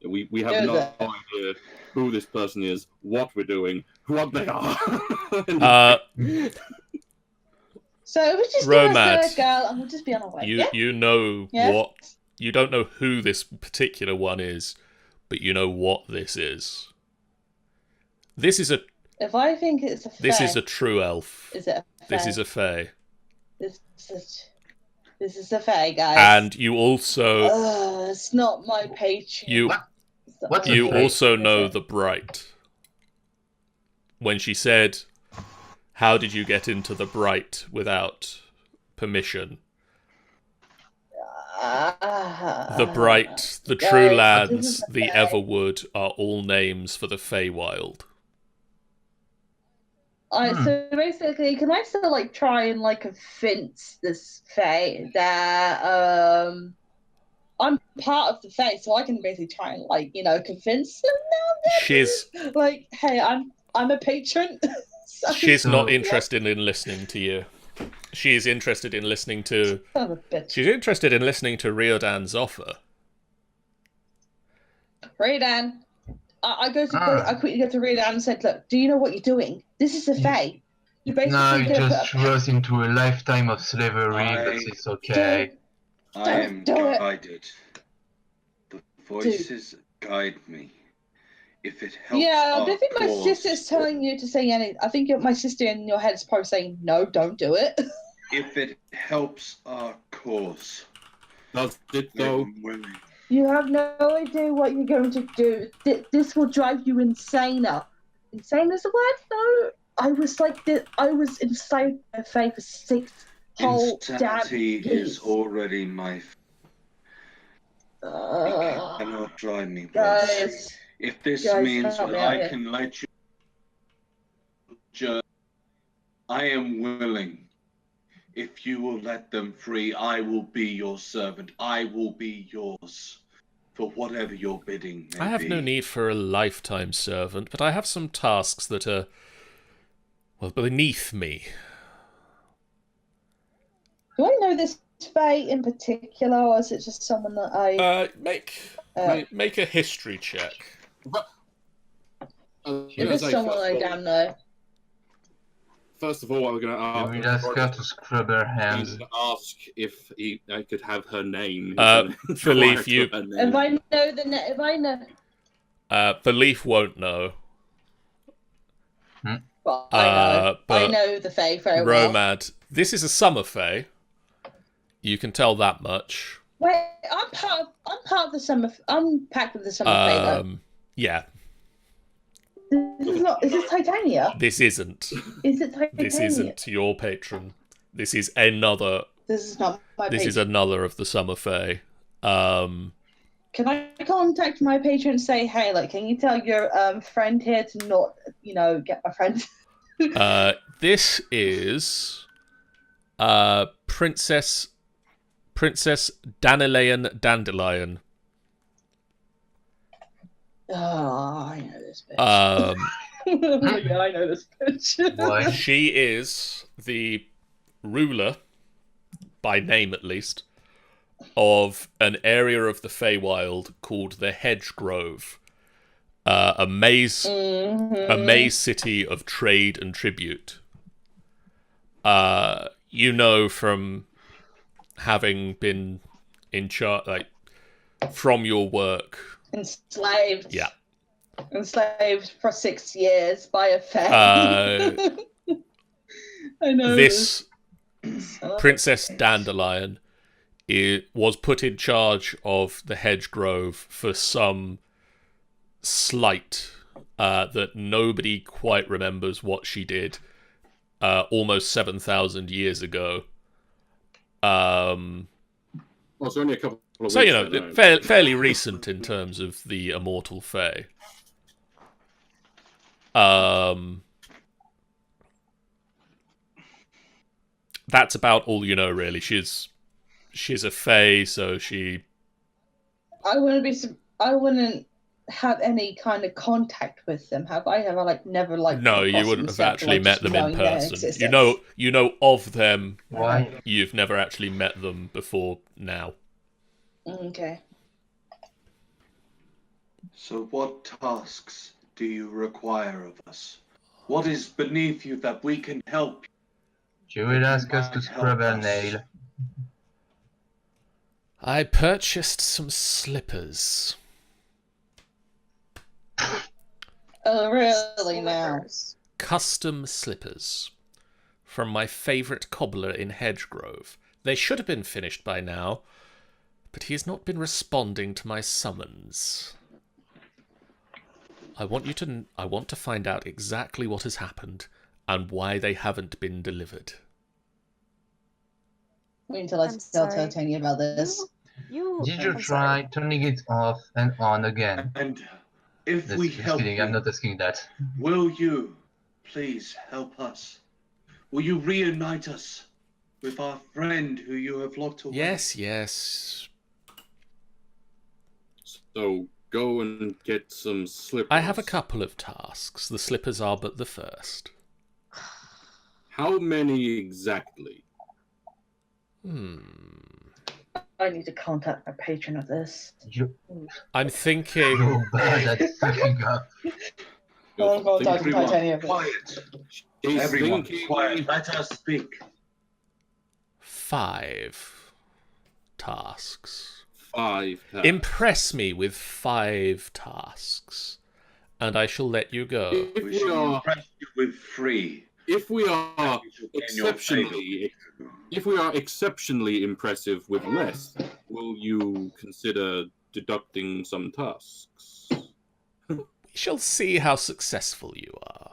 We have no idea who this person is, what we're doing, what they are. So it was just Romad, a girl, and we'll just be on our way. You know what? You don't know who this particular one is, but you know what this is. This is a. If I think it's a fae, this is a true elf. Is it a fae? This is a fae. This is a fae, guys. And you also. It's not my Patreon. You also know the Bright. When she said, "How did you get into the Bright without permission?" The Bright, the True Lands, the Everwood are all names for the Feywild. So basically, can I still like try and like convince this fae that I'm part of the fae, so I can basically try and like convince them now? She's like, hey, I'm a patron. So, she's not interested in listening to you. She's interested in listening to. Son of a bitch. She's interested in listening to Riodan's offer. Riodan, I quickly go to Riodan and said, "Look, do you know what you're doing? This is a fae. You basically No, you just threw us into a lifetime of slavery, but it's okay. I am guided. The voices guide me. If it helps. Yeah, I don't think my sister's telling you to say anything. I think my sister in your head is probably saying, "No, don't do it." If it helps our cause. Does it though? You have no idea what you're going to do. This will drive you insaner. Insane is the word? No. I was like this. I was inside my faith for 6 whole damn years. Is already my. You cannot drive me, guys. If this means that I can let you, I am willing. If you will let them free, I will be your servant. I will be yours for whatever your bidding may be. I have no need for a lifetime servant, but I have some tasks that are, well, beneath me. Do I know this fae in particular, or is it just someone that I... Make a history check. If it's someone I damn know. first of all, I'm going to ask. We ask her to scrub her hands. Ask if I could have her name. Philippe, you. If I know if I know. Philippe won't know. Well, I know. But I know the Fae very well. Romad, this is a summer Fae. You can tell that much. Wait, I'm part of the summer. I'm packed with the summer Fae though. Yeah. This is not. Is this Titania? This isn't. Is it Titania? This isn't your patron. This is another. This is not my patron. This is another of the summer Fae. Can I contact my patron and say, hey, like, can you tell your friend here to not, get my friend? This is Princess Annihilation Dandelion. Oh, I know this bitch. Yeah, I know this bitch. Why? She is the ruler, by name at least, of an area of the Feywild called the Hedgegrove, a maze city of trade and tribute. You know from having been in charge, like from your work, Enslaved. Yeah. Enslaved for 6 years by a Fae. I know This Princess Dandelion was put in charge of the Hedgegrove for some slight that nobody quite remembers what she did almost 7,000 years ago. Well, it's only a couple of weeks. So, fairly recent in terms of the Immortal Fae. That's about all you know, really. She's a Fae, so she. I wouldn't have any kind of contact with them. Have I ever never No, you wouldn't have actually met them in person. You know of them. Why? You've never actually met them before now. Okay. So what tasks do you require of us? What is beneath you that we can help? She will ask us to scrub her nail. I purchased some slippers. Oh, really now? Custom slippers. From my favourite cobbler in Hedgegrove. They should have been finished by now, but he has not been responding to my summons. I want to find out exactly what has happened and why they haven't been delivered. Wait until I tell Titania about this. Did you try turning it off and on again? And if we help kidding, you, I'm not asking that. will you please help us? Will you reunite us with our friend who you have locked away? Yes. So go and get some slippers. I have a couple of tasks. The slippers are but the first. How many exactly? I need to contact my patron of this. I'm thinking. You're bad at fucking up. I'll contact Everyone, Titania. quiet. He's Everyone, thinking- quiet. Let us speak. 5 tasks. 5. Impress me with 5 tasks, and I shall let you go. If We we shall are, impress you with 3. if we are You shall gain your exceptionally, if we are exceptionally impressive with less, will you consider deducting some tasks? We shall see how successful you are.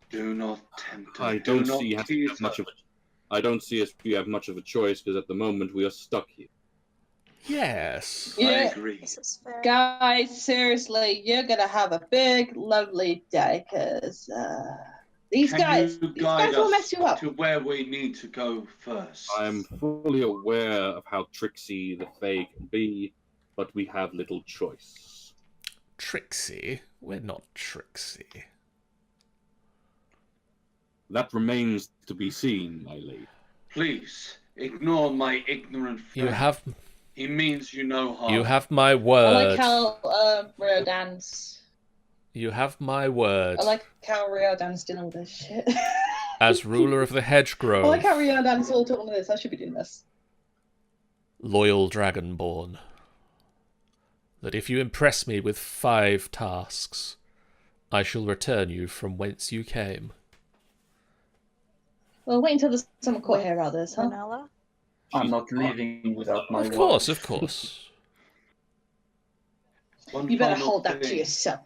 Do not tempt us. I Do don't not see tease much of. us. I don't see if you have much of a choice because at the moment we are stuck here. Yes. I Yeah. agree. This is fair. Guys, seriously, you're gonna have a big, lovely day, because these Can guys you guide will us mess you up. to where we need to go first? I am fully aware of how tricksy the Fae can be, but we have little choice. Trixie? We're not Trixie. That remains to be seen, my lady. Please ignore my ignorant friend. You have He means you no harm. my I word. like how Rodan's You have my word. I like how Riordan's doing all this shit. As ruler of the hedge grove, I like how Riordan's all doing this. I should be doing this. loyal dragonborn, that if you impress me with 5 tasks, I shall return you from whence you came. Well, wait until there's some court here about this, huh? Renella? I'm not leaving without my Of course, wife. of course. One You better final hold that to thing. yourself.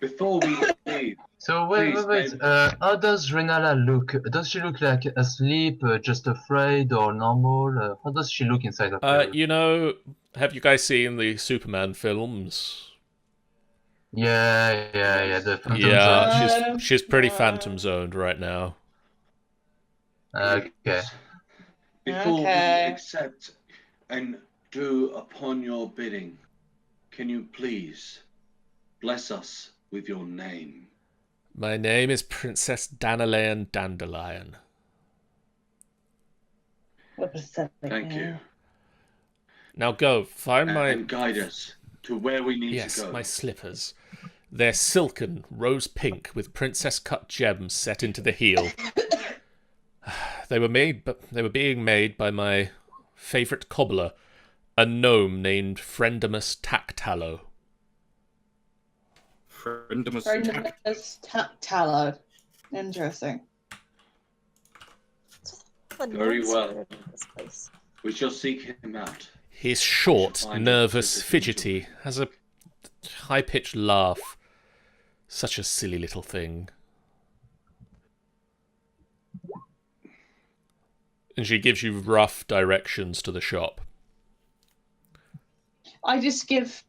Before we leave, So wait, Please, wait. How does Renala look? Does she look like asleep, just afraid, or normal? How does she look inside of her? You know, have you guys seen the Superman films? Yeah. The Phantom Yeah, Zone. she's pretty phantom zoned right now. Okay. before Okay. we accept and do upon your bidding, can you please bless us with your name? My name is Princess Annihilation Dandelion. What a pathetic Thank you. name. Now go, find my... And guide us to where we need Yes, to go. my slippers. They're silken, rose pink, with princess cut gems set into the heel. They were being made by my favourite cobbler, a gnome named Friendimus Tactallow. Friendimus Tallow. Interesting. Very well. in this place. We shall seek him out. He's short, Find him, nervous, visit him. fidgety, has a high-pitched laugh. Such a silly little thing. And she gives you rough directions to the shop. I just give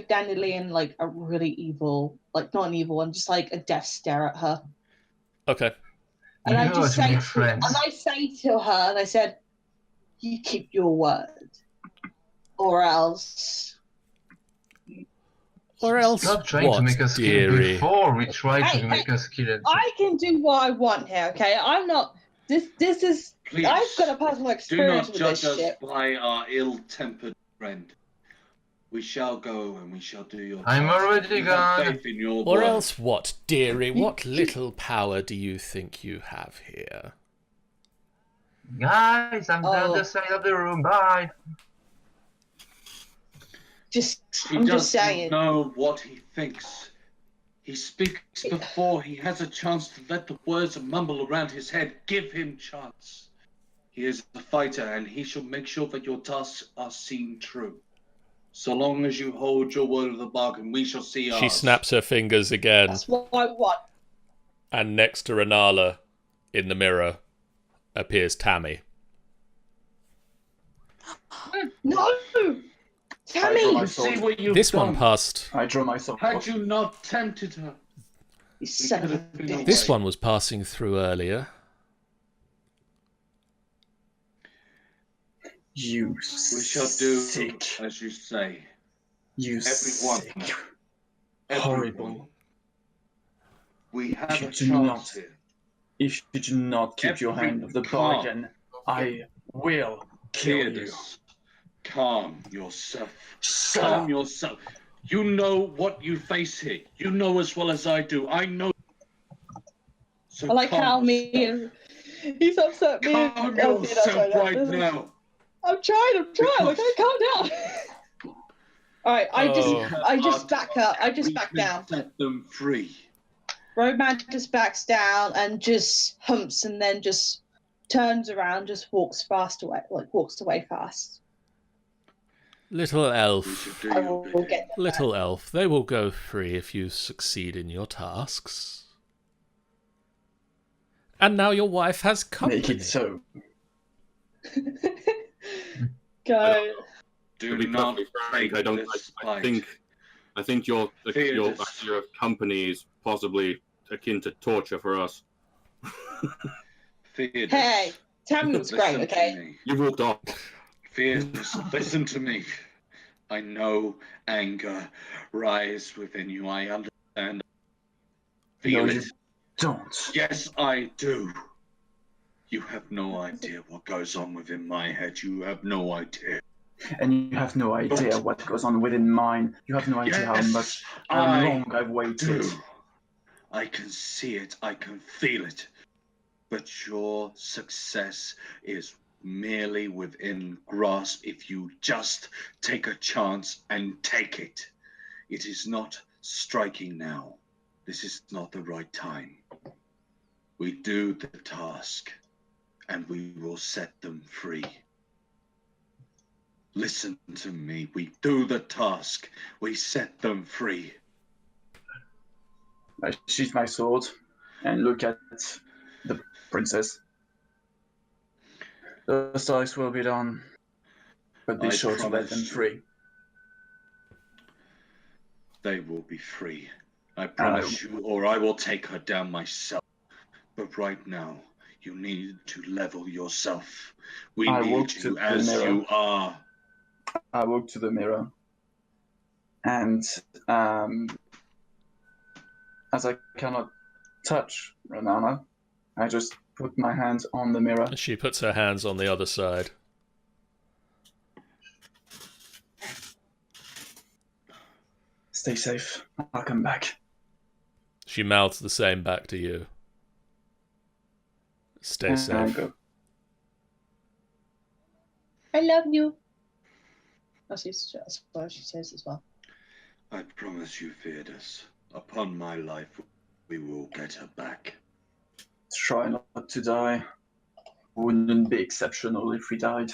Dandelion like a really evil, like not an evil one, just like a death stare at her. Okay. And You I know just how to say make friends. and I say to her, and I said, "You keep your word, or else." Or else Stop trying what, to make us kill dearie? before we try Hey, to make us kill it. I can do what I want here, okay? I'm not. This is. Please, I've got a personal do experience not with judge this us shit. by our ill-tempered friend. We shall go and we shall do your I'm task. already We have gone. faith in your Or word. else what, dearie? What little power do you think you have here? Guys, I'm on the side of the room. Bye. I'm just saying. know what he thinks. He speaks before he has a chance to let the words mumble around his head. Give him chance. He is a fighter, and he shall make sure that your tasks are seen true. So long as you hold your word of the bargain, we shall see ours. She snaps her fingers again, That's what I want. and next to Renala, in the mirror, appears Tammy. No, Tammy. I See what you've This done. one passed. I draw myself. Had you not tempted her, You son of a bitch. This one was passing through earlier. You we shall do sick. as you say. You Everyone. sick. Everyone. Horrible. We have You a do chance not. here. If you do not keep your hand of the Calm. bargain, I will kill you. Fearless. Calm yourself. Shut Calm up. yourself. You know what you face here. You know as well as I do. I know. So I like calm how me yourself. and he's upset me. Calm and Elsie, that's yourself right, right that's- now. I'm trying. Because- Okay, calm down. All right, I Oh. just back up. I just We back can down. Set them free. Roadman just backs down and just humps and then just turns around, just walks fast away, walks away fast. Little We elf. should do I your will bidding. get them Little elf. They will go free if you succeed in your tasks. And now your wife has company. Make it so. Go. Do To be not perfectly take frank, this I fight. think your Fearless. idea of company is possibly akin to torture for us. Fearless. Hey, Tammy was great, Listen okay? to me. You walked off. Fearless, listen to me. I know anger rise within you. I understand. Feel No, it. you don't. Yes, I do. You have no idea what goes on within my head. You have no idea. And you have no idea what goes on within mine. You have no idea how much, how long I've waited. I can see it, I can feel it. But your success is merely within grasp if you just take a chance and take it. It is not striking now. This is not the right time. We do the task, and we will set them free. Listen to me. We do the task. We set them free. I sheath my sword and look at the princess. The task will be done, but be I sure to let promise them you. free. They will be free. I promise you, or I will take her down myself. But right now, you need to level yourself. We I need walk to you the as mirror. you are. I walk to the mirror, and as I cannot touch Renana, I just put my hands on the mirror. She puts her hands on the other side. Stay safe. I'll come back. She mouths the same back to you. Stay And I safe. go. I love you. That's what she says as well. I promise you, Fearless. Upon my life, we will get her back. Try not to die. Wouldn't be exceptional if we died.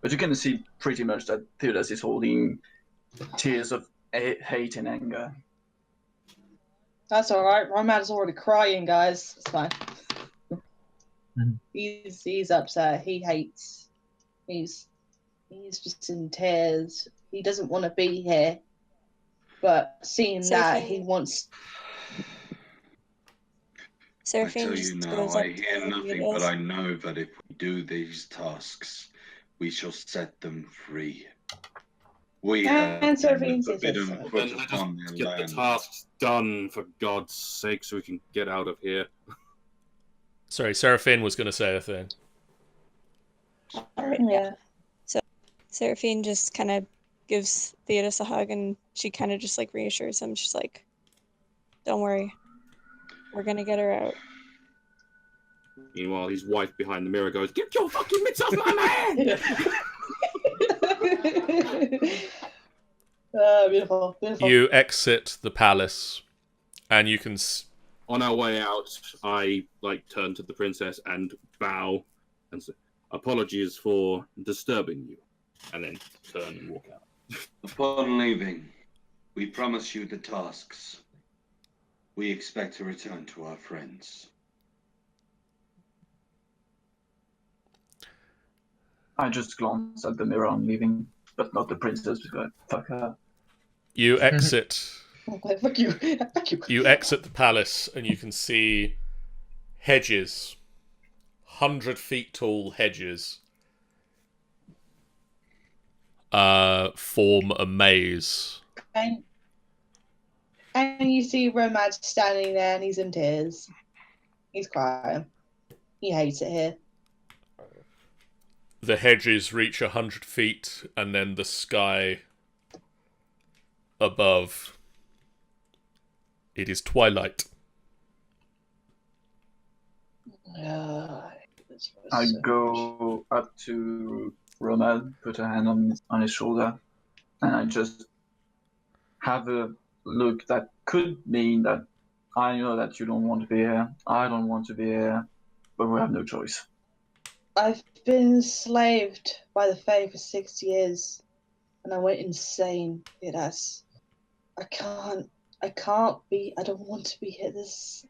But you can see pretty much that Theodas is holding tears of hate and anger. That's alright. Romad's already crying, guys. It's fine. Mhm. He's upset. He hates. He's just in tears. He doesn't want to be here. But seeing that, he wants. I tell Seraphine you just now, goes up I hear to nothing, Theodas. but I know that if we do these tasks, we shall set them free. We have And been Seraphine the says forbidden so. foot Then let upon us their get land. the tasks done, for God's sake, so we can get out of here. Sorry, Seraphine was going to say a thing. Alright, Yeah. So Seraphine just kind of gives Theodas a hug, and she kind of just like reassures him. She's like, "Don't worry, we're gonna get her out." Meanwhile, his wife behind the mirror goes, "Get your fucking mitts off my man!" Beautiful, beautiful. You exit the palace, and you can. On our way out, I turn to the princess and bow and say, "Apologies for disturbing you," and then turn and walk out. Upon leaving, we promise you the tasks. We expect to return to our friends. I just glance at the mirror on leaving, but not the princess because fuck her. You exit. Okay, fuck you. Fuck you. You exit the palace, and you can see hedges, 100 feet tall hedges, form a maze. And you see Romad standing there, and he's in tears. He's crying. He hates it here. The hedges reach 100 feet, and then the sky above. It is twilight. I go up to Romad, put a hand on his shoulder, and I just have a look that could mean that I know that you don't want to be here, I don't want to be here, but we have no choice. I've been enslaved by the Fae for 6 years, and I went insane. Yes, I can't be. I don't want to be here. He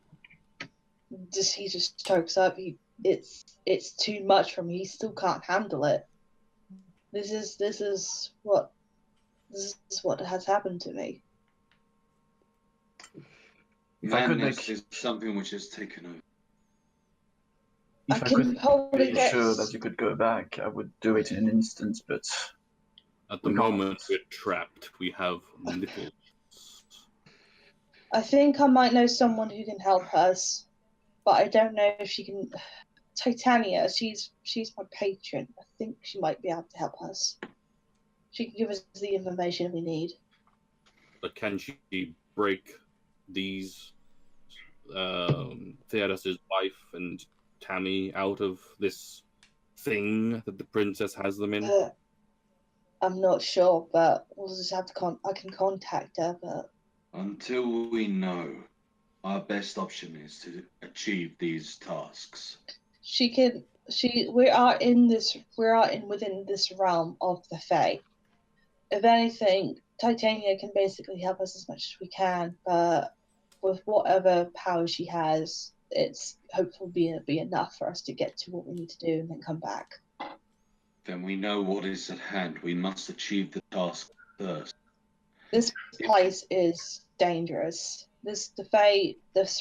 just chokes up. It's too much for me. He still can't handle it. This is what has happened to me. If I could Madness make, is something which has taken over. if I can could probably be get. sure that you could go back, I would do it in an instant, but At the We can't. moment, we're trapped. We have little. I think I might know someone who can help us. but I don't know if she can. Titania, she's my patron. I think she might be able to help us. She can give us the information we need. But can she break these Theodos's wife and Tammy out of this thing that the princess has them in? I'm not sure, but we'll just have to I can contact her, but Until we know, our best option is to achieve these tasks. We are within this realm of the Fae. If anything, Titania can basically help us as much as we can, but with whatever power she has, it's hopefully be enough for us to get to what we need to do and then come back. Then we know what is at hand. We must achieve the task first. This place is dangerous. This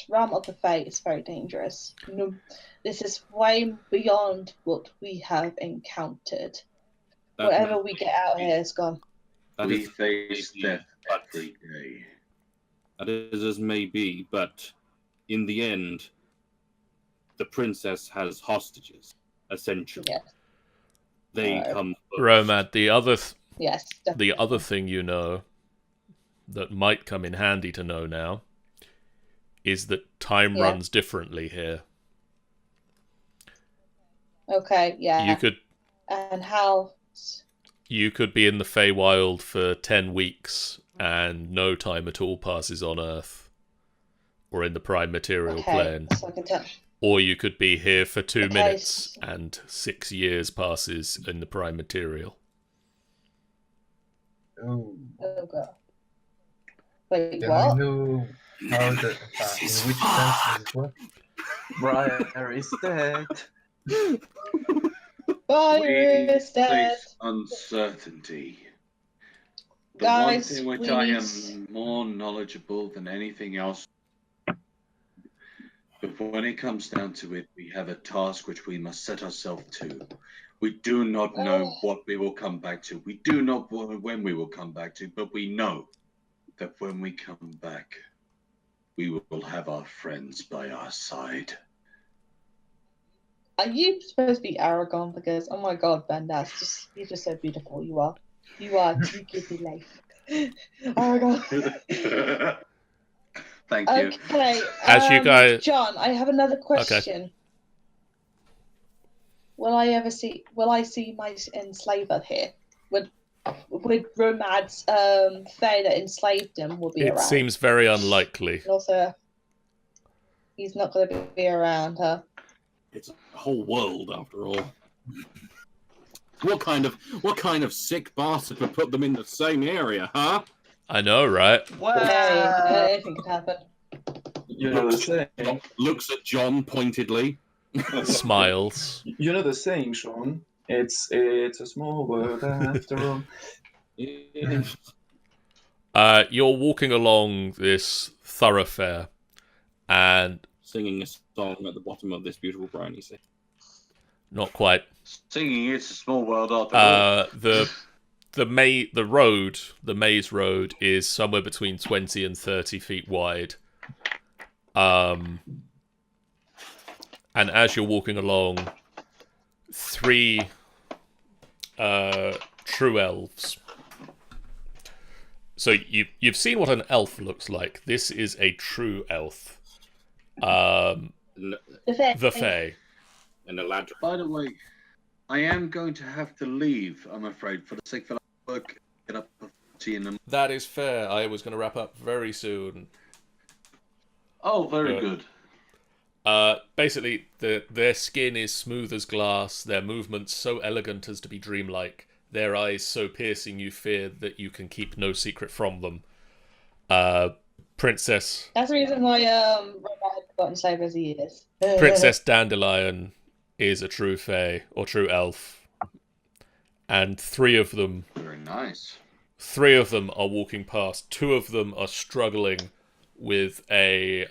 realm of the Fae is very dangerous. This is way beyond what we have encountered. Whatever we get out here is gone. We face death every day. That is as may be, but in the end, the princess has hostages, essentially. Yes. They come first. Romad, the other Yes, definitely. the other thing you know that might come in handy to know now is that time runs differently here. Okay, yeah. And how? You could be in the Feywild for 10 weeks and no time at all passes on Earth or in the prime material plane. So I can tell. Or you could be here for 2 minutes and 6 years passes in the prime material. Oh. Oh god. Wait, Do what? I know how in which sense does it work? Briar is dead. Fire is dead. Face uncertainty. The Guys, one thing which we I need- am more knowledgeable than anything else. But when it comes down to it, we have a task which we must set ourselves to. We do not know what we will come back to. We do not know when we will come back to, but we know that when we come back, we will have our friends by our side. Are you supposed to be Aragon? Because oh my god, Ben, you're just so beautiful. You are. You give me life. Aragon. Thank you. Okay. As you guys, John, I have another question. Okay. Will I see my enslaver here? Would Romad's Fae that enslaved him will be it around? seems very unlikely. And also, he's not going to be around, huh? It's a whole world, after all. What kind of sick bastard would put them in the same area, huh? I know, right? Hey, anything could happen. You know the saying. Looks at John pointedly. Smiles. You know the saying, Sean. It's a small world after all. You're walking along this thoroughfare, and singing a song at the bottom of this beautiful briny sea. Not quite. Singing "It's a Small World" after all. The maze road is somewhere between 20 and 30 feet wide. And as you're walking along, 3 true elves. So you've seen what an elf looks like. This is a true elf. The Fae. And a lad. By the way, I am going to have to leave, I'm afraid, for the sake of work. Get up at 40 in the... That is fair. I was going to wrap up very soon. Oh, very good. Basically, their skin is smooth as glass, their movements so elegant as to be dreamlike, their eyes so piercing you fear that you can keep no secret from them. Princess... That's the reason why Romad got enslaved as he is. Princess Dandelion is a true Fae, or true elf. And 3 of them... Very nice. 3 of them are walking past. 2 of them are struggling with a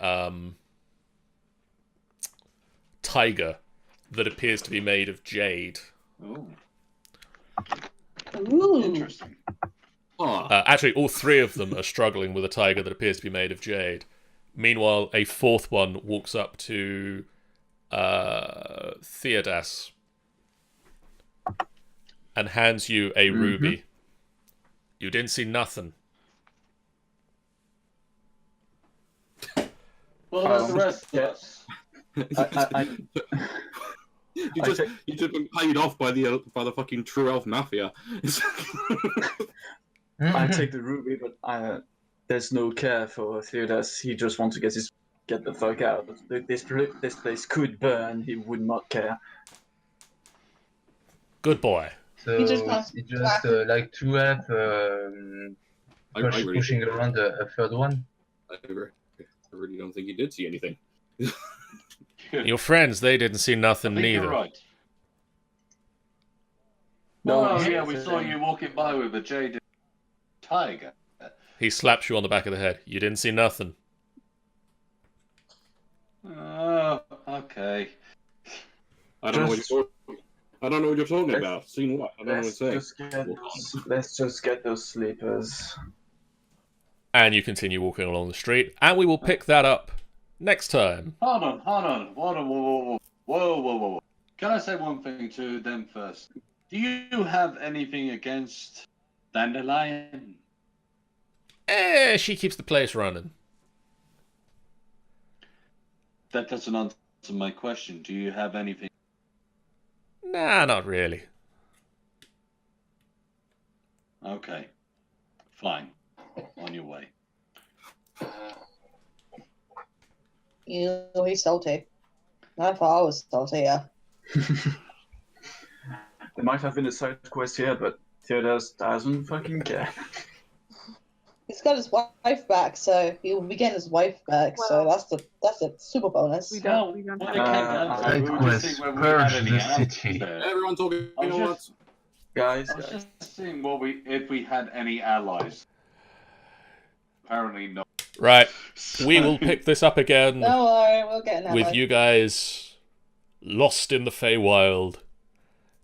tiger that appears to be made of jade. Oh. Ooh. Interesting. Actually, all 3 of them are struggling with a tiger that appears to be made of jade. Meanwhile, a fourth one walks up to Theodas and hands you a ruby. You didn't see nothing. Well, there's the rest of us. You just been paid off by the fucking true elf mafia. I take the ruby, but there's no care for Theodas. He just wants to get the fuck out. This place could burn. He would not care. Good boy. So He just it's wants just like to have pushing around a third one. I really don't think he did see anything. Your friends, they didn't see nothing I think neither. you're right. No, Oh, it's- yeah, we saw you walking by with a jaded tiger. He slaps you on the back of the head. You didn't see nothing. Oh, okay. I don't know what you're talking about. Seen what? I don't know what to say. Let's just get those sleepers. And you continue walking along the street, and we will pick that up next time. Hold on. Whoa. Can I say one thing to them first? Do you have anything against Dandelion? She keeps the place running. That doesn't answer my question. Do you have anything? Nah, not really. Okay. Fine. On your way. He's salty. I thought I was salty, yeah. There might have been a side quest here, but Theodas doesn't fucking care. He's got his wife back, so he will be getting his wife back. So that's a super bonus. We don't have Side quest, purge the city. Everyone talking I was at once. Guys, I was just seeing if we had any allies. Apparently not. Right, we will pick this up again Don't worry, we'll get an with ally. you guys lost in the Feywild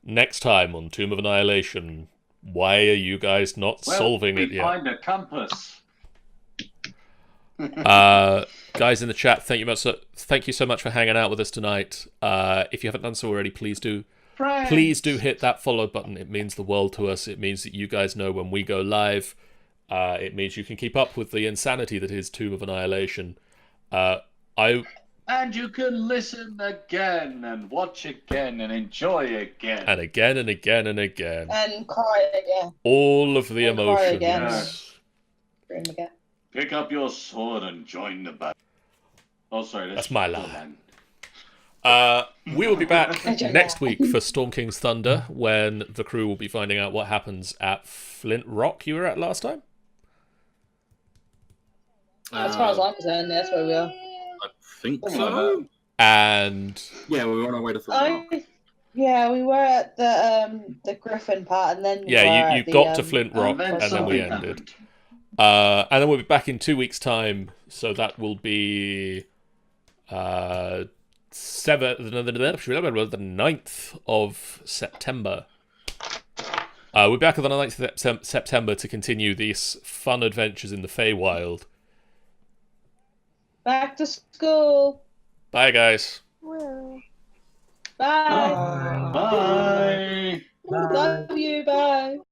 next time on Tomb of Annihilation. Why are you guys not solving it yet? Find a compass. Guys in the chat, thank you so much for hanging out with us tonight. If you haven't done so already, please do hit that follow button. It means the world to us. It means that you guys know when we go live. It means you can keep up with the insanity that is Tomb of Annihilation. And you can listen again and watch again and enjoy again. And again and again and again. And cry again. All of the And cry again. emotions. Scream again. Pick up your sword and join the battle. Oh, sorry. That's my line. We will be back next week for Storm King's Thunder, when the crew will be finding out what happens at Flint Rock you were at last time. As far as I'm concerned, that's where we are. I think so. And yeah, we were on our way to Flint Rock. Yeah, we were at the Griffin part, and then you got to Flint Rock, and then we ended. And then we'll be back in 2 weeks' time, so that will be the 9th of September. We're back on the 9th of September to continue these fun adventures in the Feywild. Back to school. Bye, guys. Well. Bye. Bye. Love you. Bye.